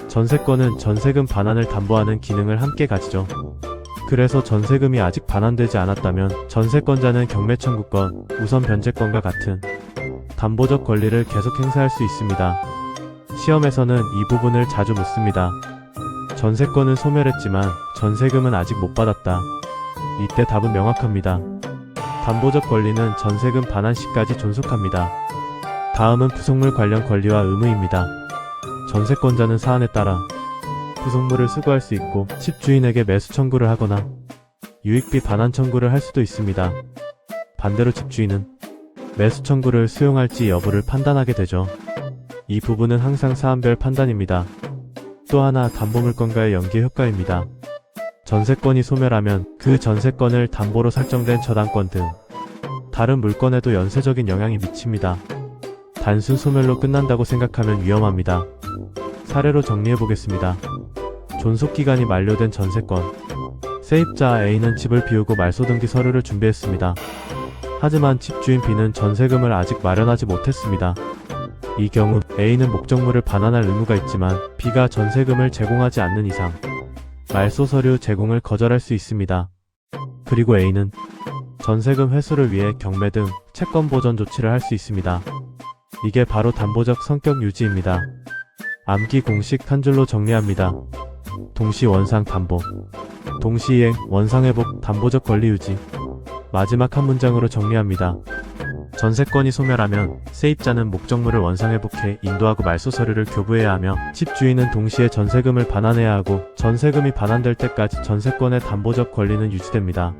전세권은 전세금 반환을 담보하는 기능을 함께 가지죠. 그래서 전세금이 아직 반환되지 않았다면 전세권자는 경매청구권, 우선 변제권과 같은 담보적 권리를 계속 행사할 수 있습니다. 시험에서는 이 부분을 자주 묻습니다. 전세권은 소멸했지만 전세금은 아직 못 받았다. 이때 답은 명확합니다. 담보적 권리는 전세금 반환 시까지 존속합니다. 다음은 부속물 관련 권리와 의무입니다. 전세권자는 사안에 따라 부속물을 수거할 수 있고 집주인에게 매수 청구를 하거나 유익비 반환 청구를 할 수도 있습니다. 반대로 집주인은 매수 청구를 수용할지 여부를 판단하게 되죠. 이 부분은 항상 사안별 판단입니다. 또 하나 담보물권과의 연계 효과입니다. 전세권이 소멸하면 그 전세권을 담보로 설정된 저당권 등 다른 물건에도 연쇄적인 영향이 미칩니다. 단순 소멸로 끝난다고 생각하면 위험합니다. 사례로 정리해보겠습니다. 존속기간이 만료된 전세권. 세입자 A는 집을 비우고 말소등기 서류를 준비했습니다. 하지만 집주인 B는 전세금을 아직 마련하지 못했습니다. 이 경우 A는 목적물을 반환할 의무가 있지만 B가 전세금을 제공하지 않는 이상 말소 서류 제공을 거절할 수 있습니다. 그리고 A는 전세금 회수를 위해 경매 등 채권 보전 조치를 할 수 있습니다. 이게 바로 담보적 성격 유지입니다. 암기 공식 한 줄로 정리합니다. 동시 원상 담보, 동시이행, 원상회복, 담보적 권리 유지. 마지막 한 문장으로 정리합니다. 전세권이 소멸하면 세입자는 목적물을 원상회복해 인도하고 말소 서류를 교부해야 하며 집주인은 동시에 전세금을 반환해야 하고 전세금이 반환될 때까지 전세권의 담보적 권리는 유지됩니다.